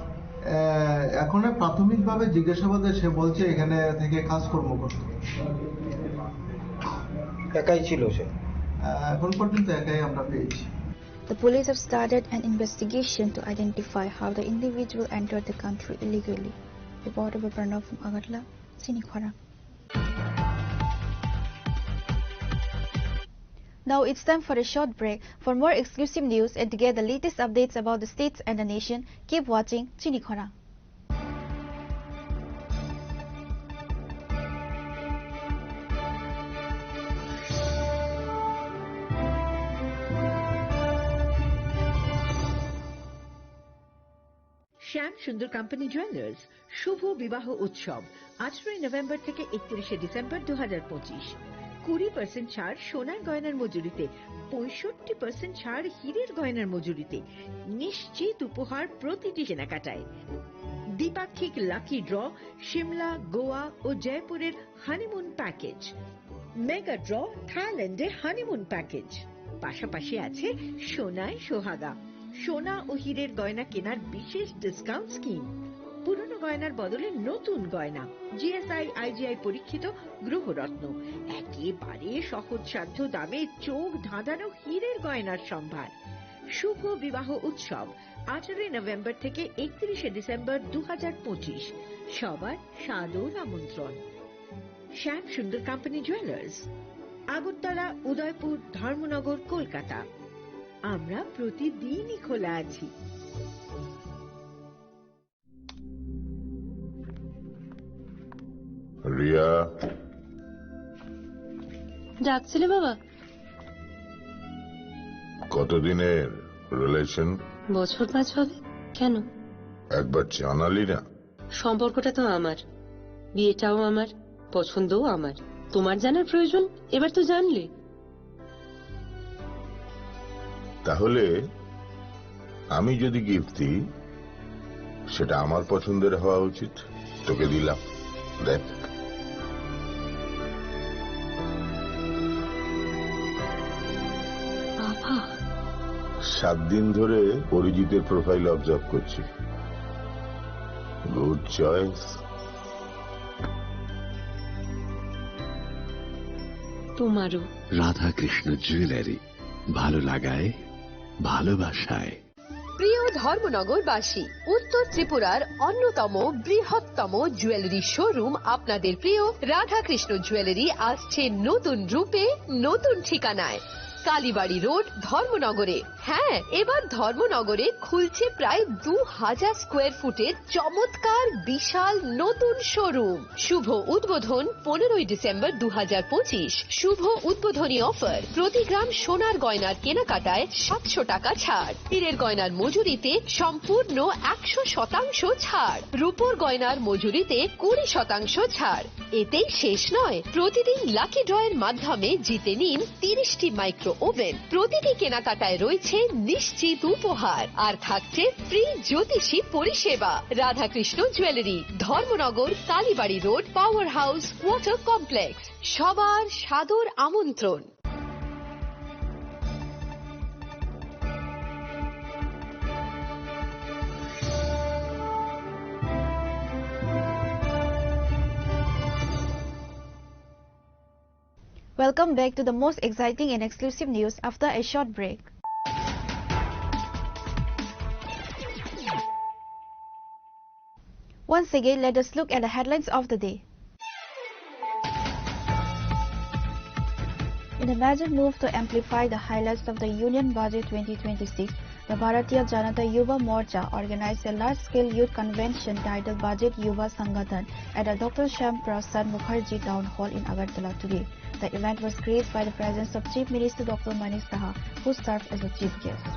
এখন প্রাথমিকভাবে জিজ্ঞাসাবাদে সে বলছে এখানে থেকে কাজকর্ম করত।
একাই ছিল সে?
এখন পর্যন্ত একাই আমরা পেয়েছি।
The police have started an investigation to identify how the individual entered the country illegally. Reporter by Pranav from Agartala, Sinikhwara. Now it's time for a short break. For more exclusive news and to get the latest updates about the states and the nation, keep watching Sinikhwara.
Shyam Sundar company jewellers শুভ বিবাহ উৎসব 18 November থেকে 31 December 2025। 20% ছাড় সোনার গয়নার মজুরিতে, 65% ছাড় হীরের গয়নার মজুরিতে, নিশ্চিত উপহার প্রতিটি কেনাকাটায়। দ্বিপাক্ষিক লাকি ড্র, শিমলা, গোয়া ও জয়পুরের হানিমুন প্যাকেজ, মেগা ড্র থাইল্যান্ডে হানিমুন প্যাকেজ। পাশাপাশি আছে সোনায় সোহাগা, সোনা ও হীরের গয়না কেনার বিশেষ ডিসকাউন্ট স্কিম। পুরনো গয়নার বদলে নতুন গয়না, জিএসআই আইজিআই পরীক্ষিত গ্রহরত্ন, একেবারে সহজসাধ্য দামে চোখ ধাঁধানো হীরের গয়নার সম্ভার। শুভ বিবাহ উৎসব 18 নভেম্বর থেকে 31 ডিসেম্বর 2025। সবার সাদর আমন্ত্রণ। শ্যাম সুন্দর কোম্পানি জুয়েলার্স, আগরতলা, উদয়পুর, ধর্মনগর, কলকাতা। আমরা প্রতিদিনই খোলা আছি।
রিয়া,
ডাকছিলে বাবা?
কতদিনের রিলেশন?
বছর 5 হবে। কেন?
একবার জানালি না?
সম্পর্কটা তো আমার, বিয়েটাও আমার, পছন্দও আমার। তোমার জানার প্রয়োজন এবার তো জানলে।
তাহলে আমি যদি গিফট দিই সেটা আমার পছন্দের হওয়া উচিত। তোকে দিলাম, দেখ।
বাবা,
7 দিন ধরে অরিজিতের প্রোফাইল অবজার্ভ করছি। Good choice.
তোমারও।
রাধা কৃষ্ণ জুয়েলারি, ভালো লাগায় ভালোবাসায়।
প্রিয় ধর্মনগরবাসী, উত্তর ত্রিপুরার অন্যতম বৃহত্তম জুয়েলারি শোরুম আপনাদের প্রিয় রাধাকৃষ্ণ জুয়েলারি আসছে নতুন রূপে, নতুন ঠিকানায়। কালীবাড়ি রোড, ধর্মনগরে। হ্যাঁ, এবার ধর্মনগরে খুলছে প্রায় 2000 স্কোয়ার ফুটের চমৎকার বিশাল নতুন শোরুম। শুভ উদ্বোধন 15ই ডিসেম্বর 2025। শুভ উদ্বোধনী অফার, প্রতি গ্রাম সোনার গয়নার কেনাকাটায় 700 টাকা ছাড়, হীরের গয়নার মজুরিতে সম্পূর্ণ 100% ছাড়, রূপোর গয়নার মজুরিতে 20% ছাড়। এতেই শেষ নয়, প্রতিদিন লাকি ড্রয়ের মাধ্যমে জিতে নিন 30টি মাইক্রো ওভেন। প্রতিটি কেনাকাটায় রয়েছে নিশ্চিত উপহার, আর থাকছে ফ্রি জ্যোতিষী পরিষেবা। Radhakrishna jewellery, Dharmanagar, Kalibari road, power house, water complex. সবার সাদর আমন্ত্রণ।
Welcome back to the most exciting and exclusive news after a short break. Once again, let us look at the headlines of the day. In a major move to amplify the highlights of the Union Budget 2026, the Bharatiya Janata Yuva Morcha organized a large-scale youth convention titled Budget Yuva Sangathan at the Dr. Shyam Prasad Mukherjee Town Hall in Agartala today. The event was graced by the presence of Chief Minister Dr. Manish Saha, who served as a chief guest.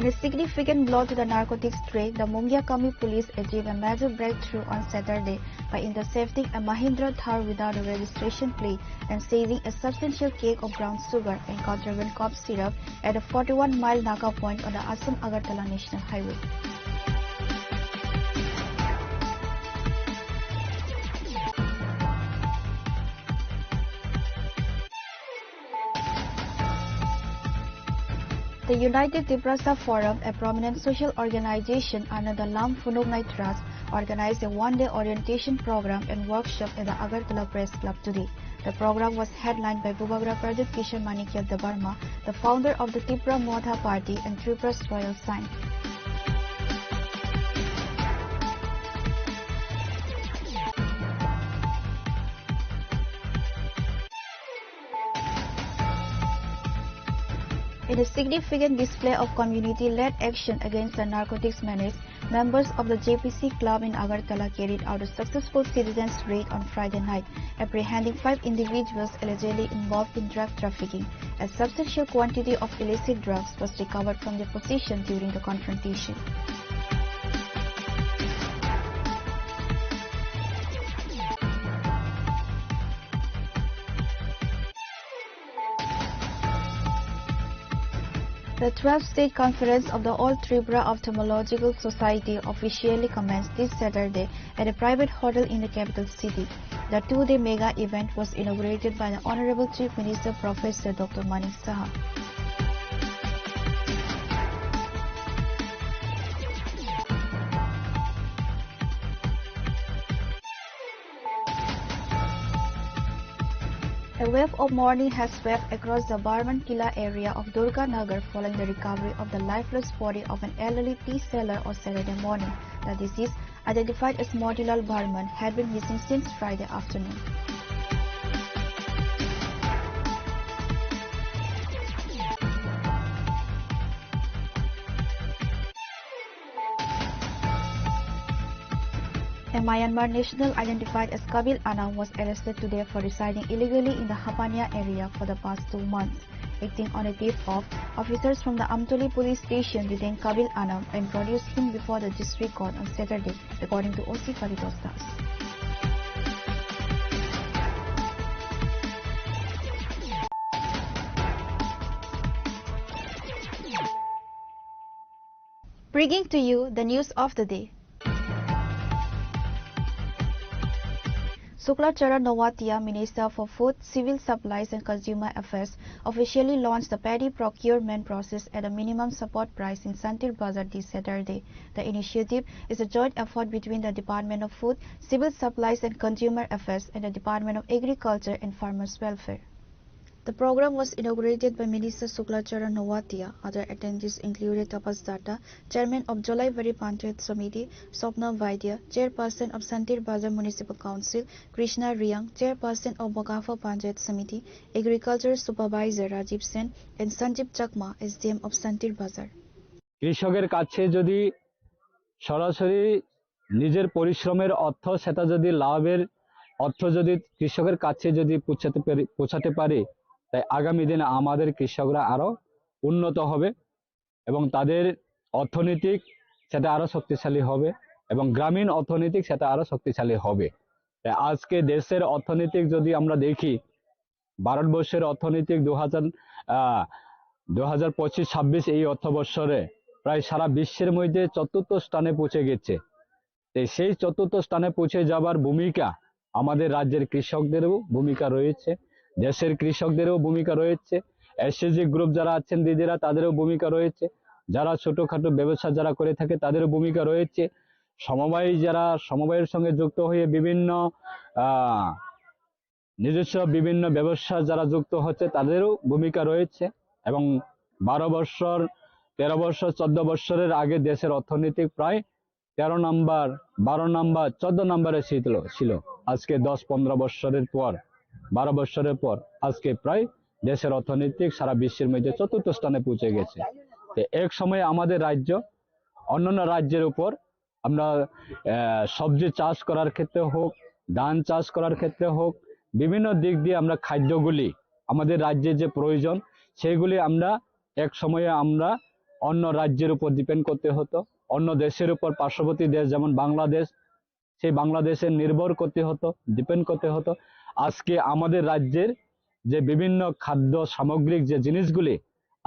In a significant blow to the narcotics trade, the Mungia Kami police achieved a major breakthrough on Saturday by intercepting a Mahindra Thar without a registration plate and seizing a substantial cake of brown sugar and contraband cough syrup at a 41-mile Naka point on the Assam-Agartala National Highway. The United Tiprasa Forum, a prominent social organization under the Lam Phunuknai Trust, organized a one-day orientation program and workshop at the Agartala Press Club today. The program was headlined by Bubagra Pradeep Kishan Manikya Debarma, the founder of the Tripura Modha Party and Tripura's royal sign. In a significant display of community-led action against the narcotics menace, members of the JPC Club in Agartala carried out a successful citizens' raid on Friday night, apprehending 5 individuals allegedly involved in drug trafficking. A substantial quantity of illicit drugs was recovered from their possession during the confrontation. The 12th State Conference of the All Tripura Ophthalmological Society officially commenced this Saturday at a private hotel in the capital city. The two-day mega event was inaugurated by the Honorable Chief Minister Professor Dr. Manish Saha. A wave of mourning has swept across the Barman Kila area of Durga Nagar following the recovery of the lifeless body of an elderly tea seller on Saturday morning. The deceased, identified as Motilal Barman, had been missing since Friday afternoon. A Myanmar national identified as Kabil Anam was arrested today for residing illegally in the Hapania area for the past 2 months. Acting on a tip-off, officers from the Amtoli police station detained Kabil Anam and produced him before the district court on Saturday, according to OC Karitos Das. Bringing to you the news of the day. Suklachara Nowatia, Minister for Food, Civil Supplies and Consumer Affairs, officially launched the paddy procurement process at a minimum support price in Santir Bazar this Saturday. The initiative is a joint effort between the Department of Food, Civil Supplies and Consumer Affairs and the Department of Agriculture and Farmers Welfare. The program was inaugurated by Minister Suklachara Nowatia. Other attendees included Tapas Datta, Chairman of Jolaibari Panchayat Samiti, Sopna Vaidya, Chairperson of Santir Bazar Municipal Council, Krishna Riang, Chairperson of Bogafa Panchayat Samiti, Agriculture Supervisor Rajiv Sen, and Sanjeev Chakma, SDM of Santir Bazar.
কৃষকের কাছে যদি সরাসরি নিজের পরিশ্রমের অর্থ সেটা যদি লাভের অর্থ যদি কৃষকের কাছে যদি পৌঁছাতে পারে তাই আগামী দিনে আমাদের কৃষকরা আরো উন্নত হবে এবং তাদের অর্থনৈতিক সেটা আরো শক্তিশালী হবে এবং গ্রামীণ অর্থনৈতিক সেটা আরো শক্তিশালী হবে। তাই আজকে দেশের অর্থনৈতিক যদি আমরা দেখি ভারতবর্ষের অর্থনৈতিক 2025-26 এই অর্থবর্ষরে প্রায় সারা বিশ্বের মধ্যে চতুর্থ স্থানে পৌঁছে গেছে। সেই চতুর্থ স্থানে পৌঁছে যাবার ভূমিকা আমাদের রাজ্যের কৃষকদেরও ভূমিকা রয়েছে, দেশের কৃষকদেরও ভূমিকা রয়েছে, এসএসজি গ্রুপ যারা আছেন দিদিরা তাদেরও ভূমিকা রয়েছে, যারা ছোটখাটো ব্যবসা যারা করে থাকে তাদেরও ভূমিকা রয়েছে, সমবায়ের সঙ্গে যুক্ত হয়ে বিভিন্ন নিজস্ব বিভিন্ন ব্যবসা যারা যুক্ত হচ্ছে তাদেরও ভূমিকা রয়েছে এবং 12 বছর 13 বছর 14 বছরের আগে দেশের অর্থনীতি প্রায় 13 নম্বর 12 নম্বর 14 নম্বরে ছিল। আজকে 10-15 বছরের পর 12 বছরের পর আজকে প্রায় দেশের অর্থনীতি সারা বিশ্বের মধ্যে চতুর্থ স্থানে পৌঁছে গেছে। এক সময় আমাদের রাজ্য অন্যান্য রাজ্যের উপর আমরা সবজি চাষ করার ক্ষেত্রে হোক, ধান চাষ করার ক্ষেত্রে হোক, বিভিন্ন দিক দিয়ে আমরা খাদ্যগুলি আমাদের রাজ্যে যে প্রয়োজন সেগুলি আমরা এক সময়ে আমরা অন্য রাজ্যের উপর ডিপেন্ড করতে হতো, অন্য দেশের উপর পার্শ্ববর্তী দেশ যেমন বাংলাদেশ সেই বাংলাদেশের নির্ভর করতে হতো, ডিপেন্ড করতে হতো। আজকে আমাদের রাজ্যের যে বিভিন্ন খাদ্য সামগ্রিক যে জিনিসগুলি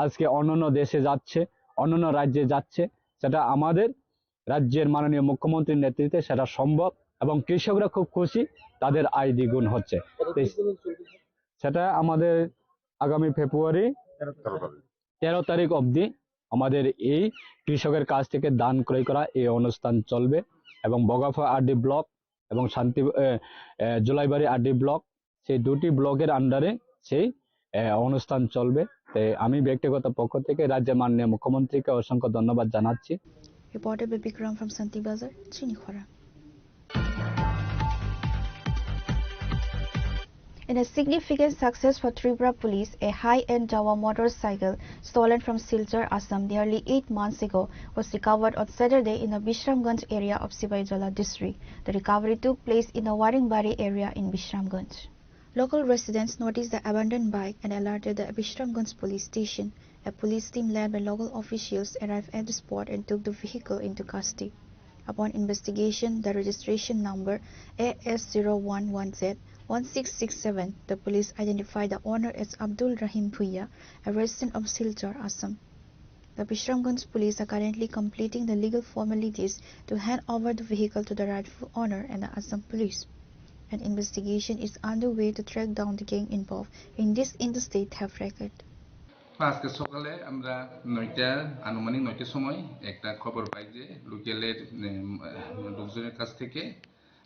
আজকে অন্যান্য দেশে যাচ্ছে, অন্যান্য রাজ্যে যাচ্ছে, সেটা আমাদের রাজ্যের মাননীয় মুখ্যমন্ত্রীর নেতৃত্বে সেটা সম্ভব এবং কৃষকরা খুব খুশি, তাদের আয় দ্বিগুণ হচ্ছে। সেটা আমাদের আগামী ফেব্রুয়ারি 13 তারিখ অবধি আমাদের এই কৃষকের কাছ থেকে ধান ক্রয় করা এই অনুষ্ঠান চলবে এবং বগাফা আরডি ব্লক এবং জোলাইবাড়ি আরডি ব্লক সেই দুটি ব্লকের আন্ডারে সেই অনুষ্ঠান চলবে। আমি ব্যক্তিগত পক্ষ থেকে রাজ্যের মাননীয় মুখ্যমন্ত্রীকে অসংখ্য ধন্যবাদ জানাচ্ছি।
Reported by Bikram from Santir Bazar, Chinikhwara. In a significant success for Tripura Police, a high-end Jawa motorcycle stolen from Silchar, Assam nearly 8 months ago was recovered on Saturday in the Bishramganj area of Sibaijala district. The recovery took place in the Waringbari area in Bishramganj. Local residents noticed the abandoned bike and alerted the Bishramganj police station. A police team led by local officials arrived at the spot and took the vehicle into custody. Upon investigation, the registration number AS011Z1667, the police identified the owner as Abdul Rahim Bhuiya, a resident of Silchar, Assam. The Bishramganj police are currently completing the legal formalities to hand over the vehicle to the rightful owner and the Assam police. An investigation is underway to track down the gang involved in this interstate theft record.
আজকে সকালে আমরা 9টার সময় একটা খবর পাই যে লোকালের লোকজনের কাছ থেকে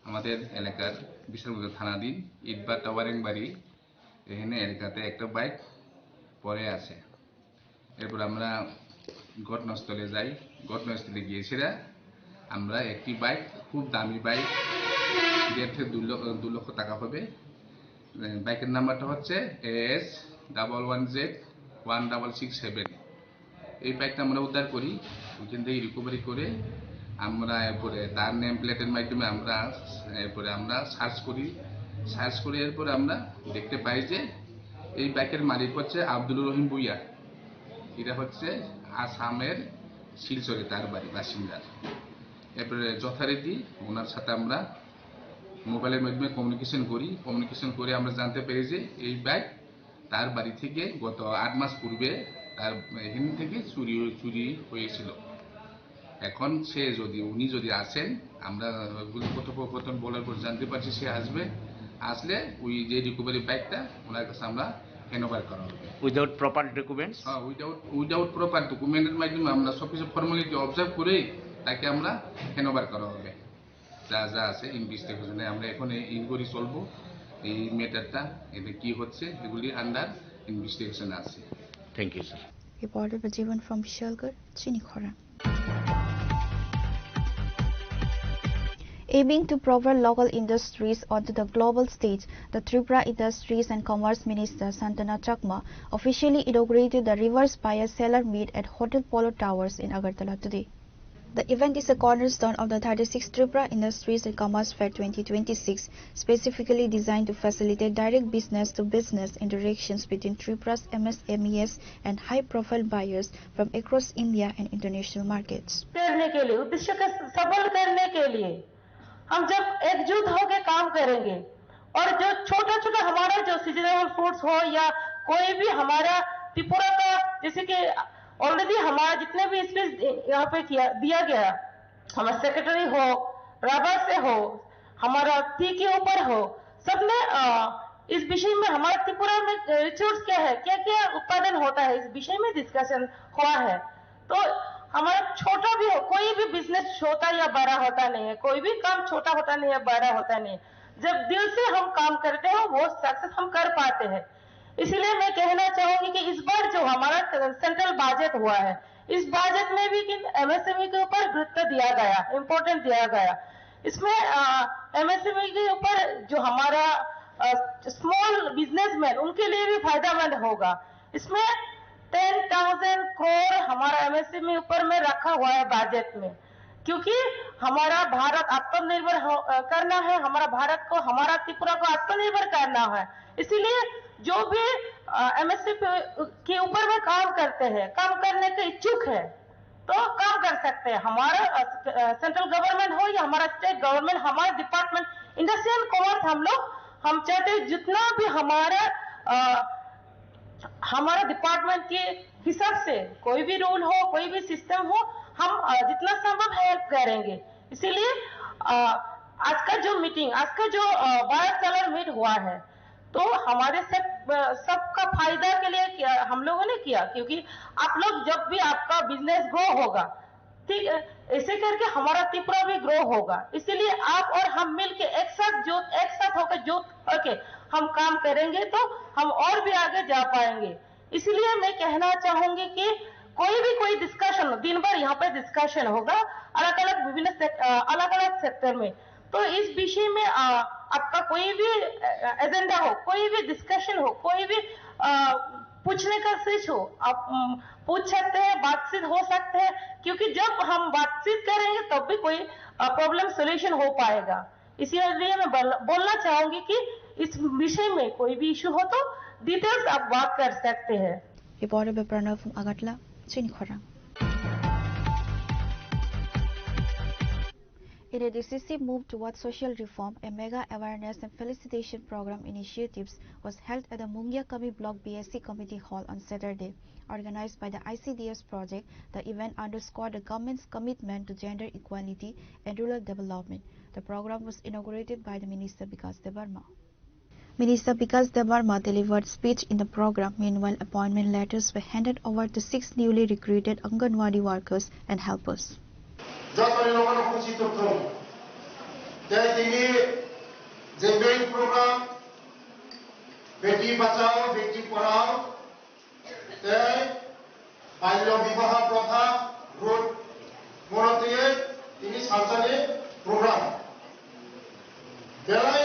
আমাদের এলাকার বিশালগঞ্জ থানাধীন ইটবাট ওয়ারিংবাড়ি এখানে এলাকাতে একটা বাইক পড়ে আছে। এরপর আমরা ঘটনাস্থলে যাই। ঘটনাস্থলে গিয়েছিলাম আমরা একটি বাইক, খুব দামি বাইক, 1.5 থেকে 2 লক্ষ টাকা হবে। বাইকের নাম্বারটা হচ্ছে AS111Z1667। এই বাইকটা আমরা উদ্ধার করি, ওইখান থেকে রিকভারি করে আমরা এরপরে তার নেম প্লেটের মাধ্যমে আমরা সার্চ করি। এরপরে আমরা দেখতে পাই যে এই বাইকের মালিক হচ্ছে আব্দুল রহিম ভুইয়া। এটা হচ্ছে আসামের শিলচরে তার বাড়ি বাসিন্দা। এরপরে যথারীতি ওনার সাথে আমরা মোবাইলের মাধ্যমে কমিউনিকেশন করে আমরা জানতে পেরে যে এই বাইক তার বাড়ি থেকে গত 8 মাস পূর্বে তার এখান থেকে চুরি হয়েছিল। এখন উনি যদি আসেন, আমরা কথোপকথন বলার পর জানতে পারছি সে আসবে। আসলে ওই যে রিকভারি বাইকটা ওনার কাছে আমরা হ্যান্ডওভার করা হবে
উইদাউট প্রপার ডকুমেন্টস।
হ্যাঁ, উইদাউট প্রপার ডকুমেন্টের মাধ্যমে আমরা সবকিছু ফর্মালিটি অবজার্ভ করে তাকে আমরা হ্যান্ডওভার করা হবে। যা যা আছে ইনভেস্টিগেশনে আমরা এখন ইনকোয়ারি চলবো, এই ম্যাটারটা এটা কি হচ্ছে এগুলি আন্ডার ইনভেস্টিগেশন আছে।
Thank you sir.
Reported by Jivan from Vishalgarh, Chinikhora. Aiming to propel local industries onto the global stage, the Tripura Industries and Commerce Minister Santana Chakma officially inaugurated the reverse buyer seller meet at Hotel Polo Towers in Agartala today. The event is a cornerstone of the 36th Tripura Industries and Commerce Fair 2026, specifically designed to facilitate direct business-to-business interactions between Tripura's MSMEs and high-profile buyers from across India and international markets.
करने के लिए उद्देश्य को सफल करने के लिए हम जब एकजुट होकर काम करेंगे और जो छोटा छोटा हमारा जो सीजनेबल फूड्स हो या कोई भी हमारा त्रिपुरा का, जैसे कि ऑलरेडी हमारा जितने भी स्पीच यहाँ पे दिया गया, हमारा सेक्रेटरी हो, रबर से हो, हमारा टी के ऊपर हो, सबने इस विषय में हमारा त्रिपुरा में रिसोर्स क्या है, क्या क्या उत्पादन होता है, इस विषय में डिस्कशन हुआ है। तो हमारा छोटा भी हो, कोई भी बिजनेस छोटा या बड़ा होता नहीं है, कोई भी काम छोटा होता नहीं है, बड़ा होता नहीं है। जब दिल से हम काम करते हैं वो सक्सेस हम कर पाते हैं। इसलिए मैं कहना चाहूंगी कि इस बार जो हमारा सेंट्रल बजट हुआ है, इस बजट में भी एमएसएमई के ऊपर गुरुत्व दिया गया, इम्पोर्टेंस दिया गया। इसमें एमएसएमई के ऊपर जो हमारा स्मॉल बिजनेसमैन उनके लिए भी फायदेमंद होगा। इसमें 10,000 करोड़ हमारा एमएसएमई ऊपर में रखा हुआ है बजट में, क्योंकि हमारा भारत आत्मनिर्भर करना है, हमारा भारत को, हमारा त्रिपुरा को आत्मनिर्भर करना है। इसीलिए जो भी एमएसएमई के ऊपर में काम करते हैं, काम करने के इच्छुक है तो काम कर सकते हैं। हमारा सेंट्रल गवर्नमेंट हो या हमारा स्टेट गवर्नमेंट, हमारा डिपार्टमेंट इंडस्ट्रियल कॉमर्स हम चाहते हैं जितना भी हमारा डिपार्टमेंट के हिसाब से कोई भी रूल हो, कोई भी सिस्टम हो, हम जितना संभव हेल्प करेंगे। इसीलिए आज का जो मीटिंग, आज का जो बायर सेलर मीट हुआ है, तो हमारे सबका फायदा के लिए हम लोगों ने किया, क्योंकि आप लोग जब भी आपका बिजनेस ग्रो होगा, ठीक है, ऐसे करके हमारा त्रिपुरा भी ग्रो होगा। इसीलिए आप और हम मिलके एक साथ होकर हम काम करेंगे तो हम और भी आगे जा पाएंगे। इसलिए मैं कहना चाहूंगी कि कोई डिस्कशन, दिन भर यहाँ पे डिस्कशन होगा अलग अलग सेक्टर में। तो इस विषय में आपका कोई भी एजेंडा हो, कोई भी डिस्कशन हो, कोई भी पूछने का स्विच हो, आप पूछ सकते हैं, बातचीत हो सकते हैं, क्योंकि जब हम बातचीत करेंगे तब भी कोई प्रॉब्लम सॉल्यूशन हो पाएगा। इसलिए मैं बोलना चाहूंगी कि इस विषय में कोई भी इशू हो तो डिटेल्स आप बात कर सकते हैं।
Reported by Pranav from Agartala, Chinikhora. In a decisive move towards social reform, a mega awareness and felicitation program initiatives was held at the Mungia Kami Block BSc Committee Hall on Saturday. Organized by the ICDS project, the event underscored the government's commitment to gender equality and rural development. The program was inaugurated by the Minister Bikas Debarma. Minister Bikas Debarma delivered speech in the program. Meanwhile, appointment letters were handed over to 6 newly recruited Anganwadi workers and helpers.
Beti Bachao Beti Padhao बाल्य विवाह प्रथा road मरते सालसाले programme बेलाय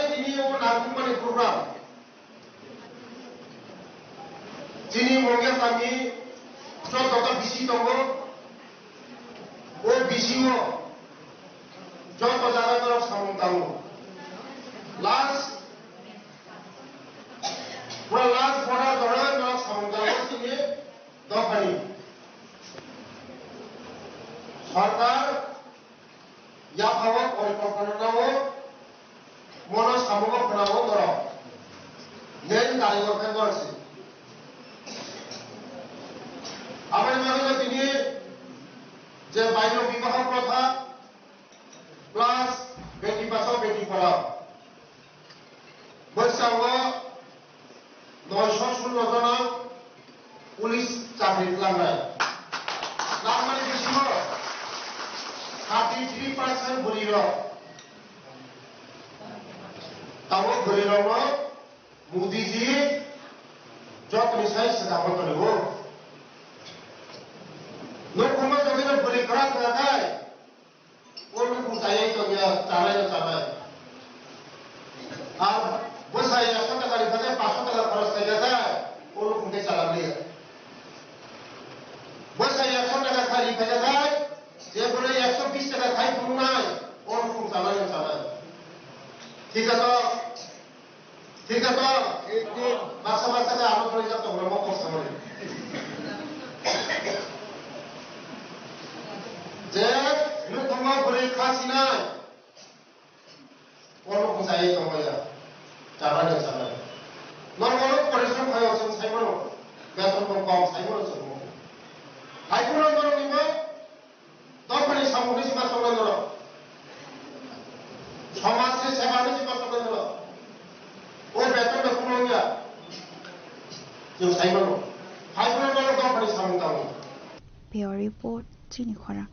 नागुमानी programme मंगे सामी जो BC दो BC जो जगह सामू लास्ट पूरा लास्ट बड़ा जगह सामू दफानी सरकार या भाव परिकल्पना मन सामूह फनाबो दर मेन कारीगर केंद्र আছে আমার মাঝে তিনি যে বাল্য বিবাহ প্রথা প্লাস বেটি বাঁচাও বেটি পড়াও বৈশাখ 916 জন পুলিশ চাকরি লাগায় মানে বেশি 33% ভরির তাও ভরির মোদিজি যত মিশাই সেটা করব নকুমা যদি ভরি করা থাকে ওর চাই তো চালায় চালায় আর বসাই 100 টাকা রিফাতে 500 টাকা খরচ হয়ে গেছে ওর কুটে চালাবে বসাই 100 টাকা খালি ফেলে যায় যে বলে 120 টাকা খাই কোনো নাই ওর কুটে চালায় ঠিক আছে বাসা বাসাতে আলো করে যাতে আমরা মত সামনে যে নকুমা ভরি খাসি নাই ওর চাই তো চালায় নর্মাল পরিশ্রম হয় সাইবর বেতন কম সাইবর হাইকোর্ট আন্দোলন নিব তখনই সামগ্রিক সেবা সংগ্রাম সমাজের সেবা সেবা সংগ্রাম ও বেতন কোনো কেউ সাইবর হাইকোর্ট আন্দোলন তখনই সামগ্রিক
Bureau Report, Chinikhora.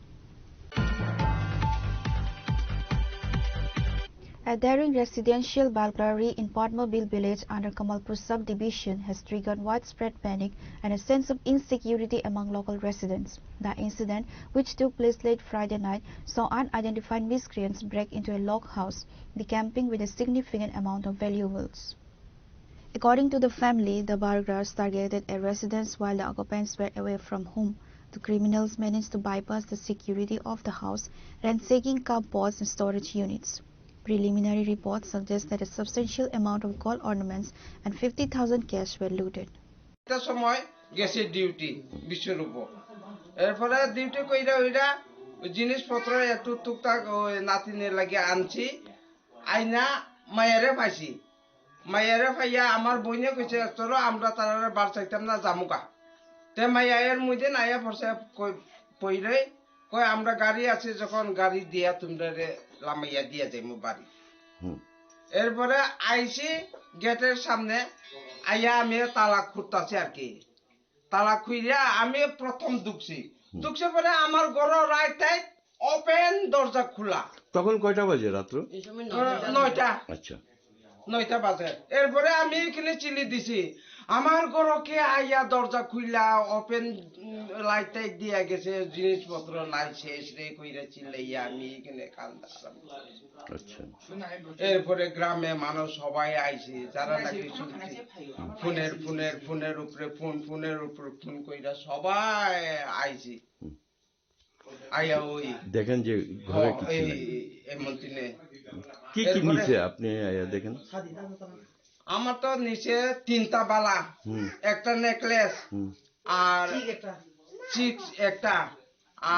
A daring residential burglary in Padmaville village under Kamalpur subdivision has triggered widespread panic and a sense of insecurity among local residents. The incident, which took place late Friday night, saw unidentified miscreants break into a log house, decamping with a significant amount of valuables. According to the family, the burglars targeted a residence while the occupants were away from home. The criminals managed to bypass the security of the house, ransacking cupboards and storage units. Preliminary reports suggest that a substantial amount of gold ornaments and 50,000 cash were looted.
একটা সময় গেছে duty বিশ্বের উপর এরপরে duty কইরা ওইরা জিনিসপত্র একটু টুকটাক নাতিনের লাগে আনছি আইনা মায়েরে পাইছি মায়েরে পাইয়া আমার বইনে কইছে চলো আমরা তারারে বার চাইতাম না জামুকা তে মায়ের মধ্যে নাইয়া পড়ছে পইরে কই আমরা গাড়ি আছে যখন গাড়ি দিয়া তোমরা লামাইয়া দিয়া যাইমু বাড়ি এরপরে আইছি গেটের সামনে আইয়া আমি তালা খুঁড়তাছি আর কি তালা খুইরা আমি প্রথম ঢুকছি পরে আমার ঘর রাইতে ওপেন দরজা খোলা
তখন কয়টা বাজে রাত্র
9টা
আচ্ছা
9টা বাজে এরপরে আমি এখানে চিলি দিছি আমার ঘরকে আইয়া দরজা খুইলা ওপেন লাইট দিয়া গেছে জিনিসপত্র নাই শেষ রে কইরা চিল্লাইয়া আমি এখানে কান্দা
আচ্ছা
এরপরে গ্রামে মানুষ সবাই আইছে যারা নাকি ফোনের উপরে ফোন কইরা সবাই আইছে আইয়া ওই
দেখেন যে ঘরে কি
এমন দিনে
কি নিচে আপনি আইয়া দেখেন
আমার তো নিচে 3টা বালা একটা নেকলেস আর চিক্স একটা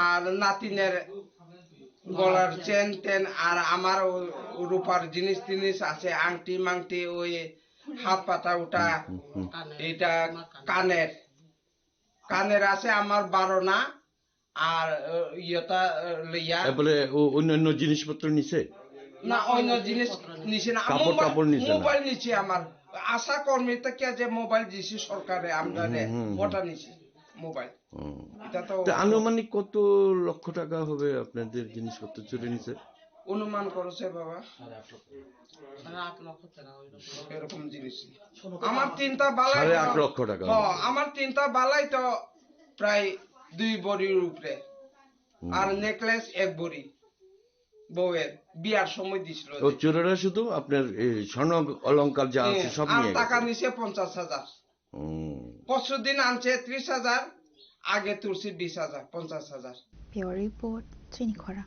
আর নাতিনের গলার চেন টেন আর আমার রূপার জিনিস আছে আংটি মাংটি ওই হাত পাতা ওটা এটা কানের আছে আমার 12 না আর ইয়েটা লইয়া
বলে অন্যান্য জিনিসপত্র নিচে
না অন্য জিনিস নিচে না মোবাইল নিচে আমার আশা কর্মী থেকে যে মোবাইল দিছি সরকারে আমরা ওটা নিচে মোবাইল এটা তো
আনুমানিক কত লক্ষ টাকা হবে আপনাদের জিনিসপত্র চুরি নিছে
অনুমান করেছে বাবা 8 লক্ষ টাকা এরকম জিনিস আমার 3টা বালাই
8.5 লক্ষ টাকা
আমার 3টা বালাই তো প্রায় 2 ভরির উপরে আর নেকলেস 1 ভরি বউয়ের বিয়ার সময় দিছিল
ও চোরেরা শুধু আপনার স্বর্ণ অলংকার যা আছে সব নিয়ে গেছে
টাকা নিছে 50,000 পরশুদিন আনছে 30,000 আগে তুলছি 20,000 50,000
Bureau Report, Chinikhora.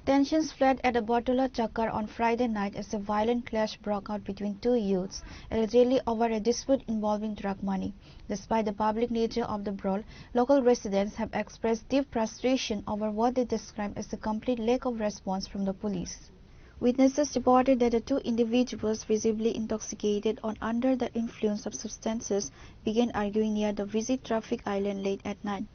Tensions flared at the Botola Chakkar on Friday night as a violent clash broke out between two youths, allegedly over a dispute involving drug money. Despite the public nature of the brawl, local residents have expressed deep frustration over what they describe as a complete lack of response from the police. Witnesses reported that the two individuals, visibly intoxicated or under the influence of substances, began arguing near the busy traffic island late at night.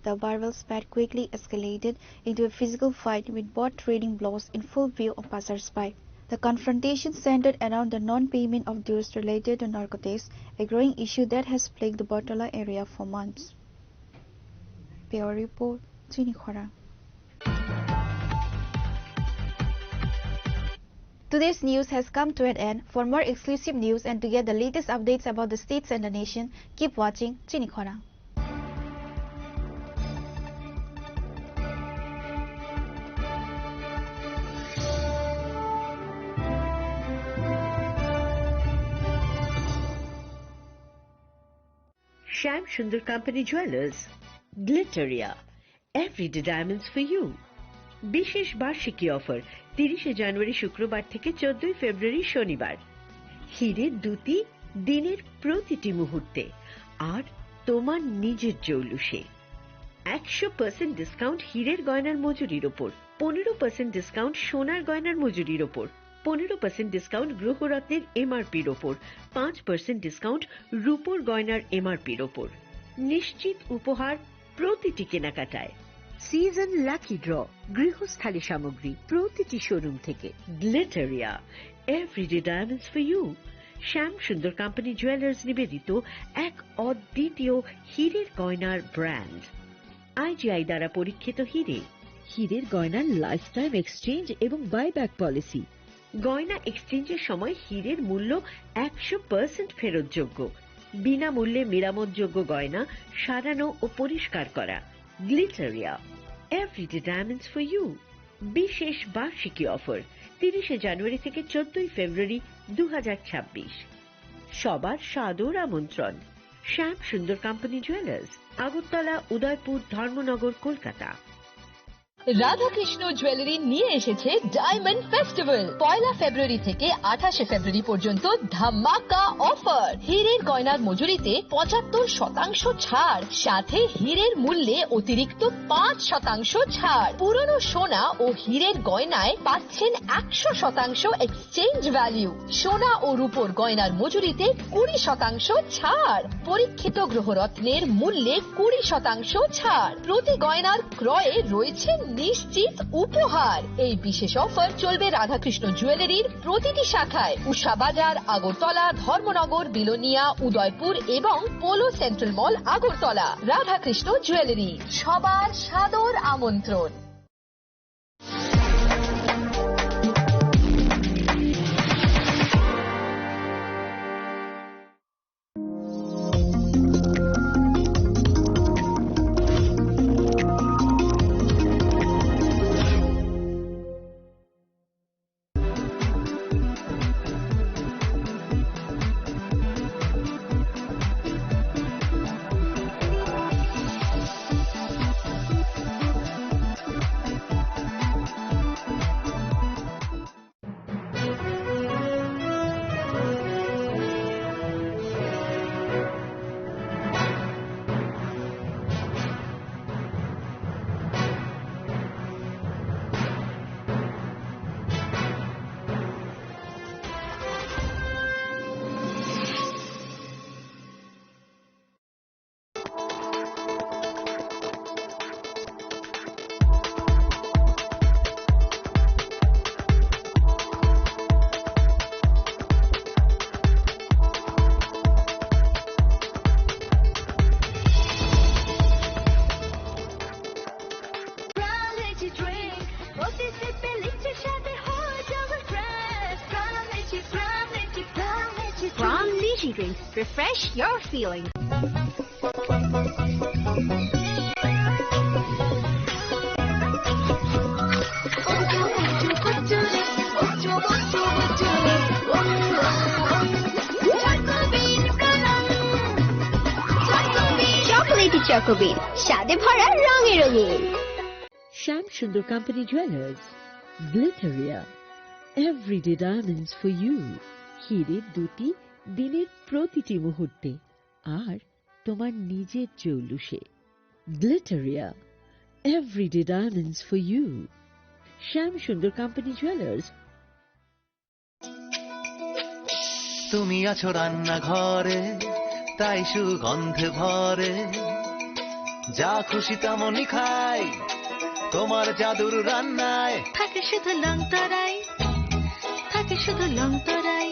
The verbal spat quickly escalated into a physical fight with both trading blows in full view of passers-by. The confrontation centered around the non-payment of dues related to narcotics, a growing issue that has plagued the Bartola area for months. Bureau Report, Chini Khora. Today's news has come to an end. For more exclusive news and to get the latest updates about the states and the nation, keep watching Chini Khora.
Shyam Sundar Company Jewelers, Glitteria, everyday diamonds for you. বিশেষ বার্ষিকী offer 30 জানুয়ারি শুক্রবার থেকে 14 ফেব্রুয়ারি শনিবার। হীরের দুটি দিনের প্রতিটি মুহূর্তে আর তোমার নিজের জৌলুসে। 100% ডিসকাউন্ট হীরের গয়নার মজুরির ওপর, 15% ডিসকাউন্ট সোনার গয়নার মজুরির ওপর, 15% ডিসকাউন্ট গ্রহরত্নের এমআরপির ওপর, 5% ডিসকাউন্ট রূপোর গয়নার এমআরপির ওপর। নিশ্চিত উপহার প্রতিটি কেনাকাটায়। সিজন লাকি ড্র গৃহস্থালী সামগ্রী প্রতিটি শোরুম থেকে। Glitteria, everyday diamonds for you. Shyam Sundar company jewellers নিবেদিত এক অদ্বিতীয় হীরের গয়নার ব্র্যান্ড। আইজিআই দ্বারা পরীক্ষিত হীরে। হীরের গয়নার লাইফ টাইম এক্সচেঞ্জ এবং বাইব্যাক পলিসি। গয়না এক্সচেঞ্জের সময় হীরের মূল্য 100% ফেরতযোগ্য। বিনামূল্যে মেরামতযোগ্য গয়না সারানো ও পরিষ্কার করা। Glitteria, everyday diamonds for you. বিশেষ বার্ষিকী অফার 30 জানুয়ারি থেকে 14 ফেব্রুয়ারি 2026। সবার সাদর আমন্ত্রণ। শ্যাম Sundar company jewellers, Agartala, Udaipur, Dharmanagar, Kolkata.
Radhakrishna jewellery নিয়ে এসেছে ডায়মন্ড ফেস্টিভ্যাল। 1 ফেব্রুয়ারি থেকে 28 ফেব্রুয়ারি পর্যন্ত ধামাকা অফার। হীরের গয়নার মজুরিতে 75% ছাড়, সাথে হীরের মূল্যে অতিরিক্ত 5% ছাড়। পুরনো সোনা ও হীরের গয়নায় পাচ্ছেন 100% এক্সচেঞ্জ ভ্যালু। সোনা ও রূপোর গয়নার মজুরিতে 20% ছাড়। পরীক্ষিত গ্রহরত্নের মূল্যে 20% ছাড়। প্রতি গয়নার ক্রয়ে রয়েছে নিশ্চিত উপহার। এই বিশেষ অফার চলবে রাধাকৃষ্ণ জুয়েলারির প্রতিটি শাখায়, উষা বাজার, আগরতলা, ধর্মনগর, বিলোনিয়া, উদয়পুর এবং Polo central mall, Agartala. Radhakrishna jewellery, সবার সাদর আমন্ত্রণ।
Drinks refresh your feeling.
Chocolatey Chocobean, স্বাদে ভরা রঙে রঙিন।
Shyam Sundar Company Jewelers, Glitteria, everyday diamonds for you. হীরের দুটি দিনের প্রতিটি মুহূর্তে আর তোমার নিজের জৌলুসে। Glitteria, everyday diamonds for you. Shyam Sundar company jewellers.
তুমি আছো রান্নাঘরে, তাই সুগন্ধে ভরে যা খুশি তেমনই খাই তোমার জাদুর রান্নায়
থাকে শুধু লং তরাই থাকে শুধু লং তরাই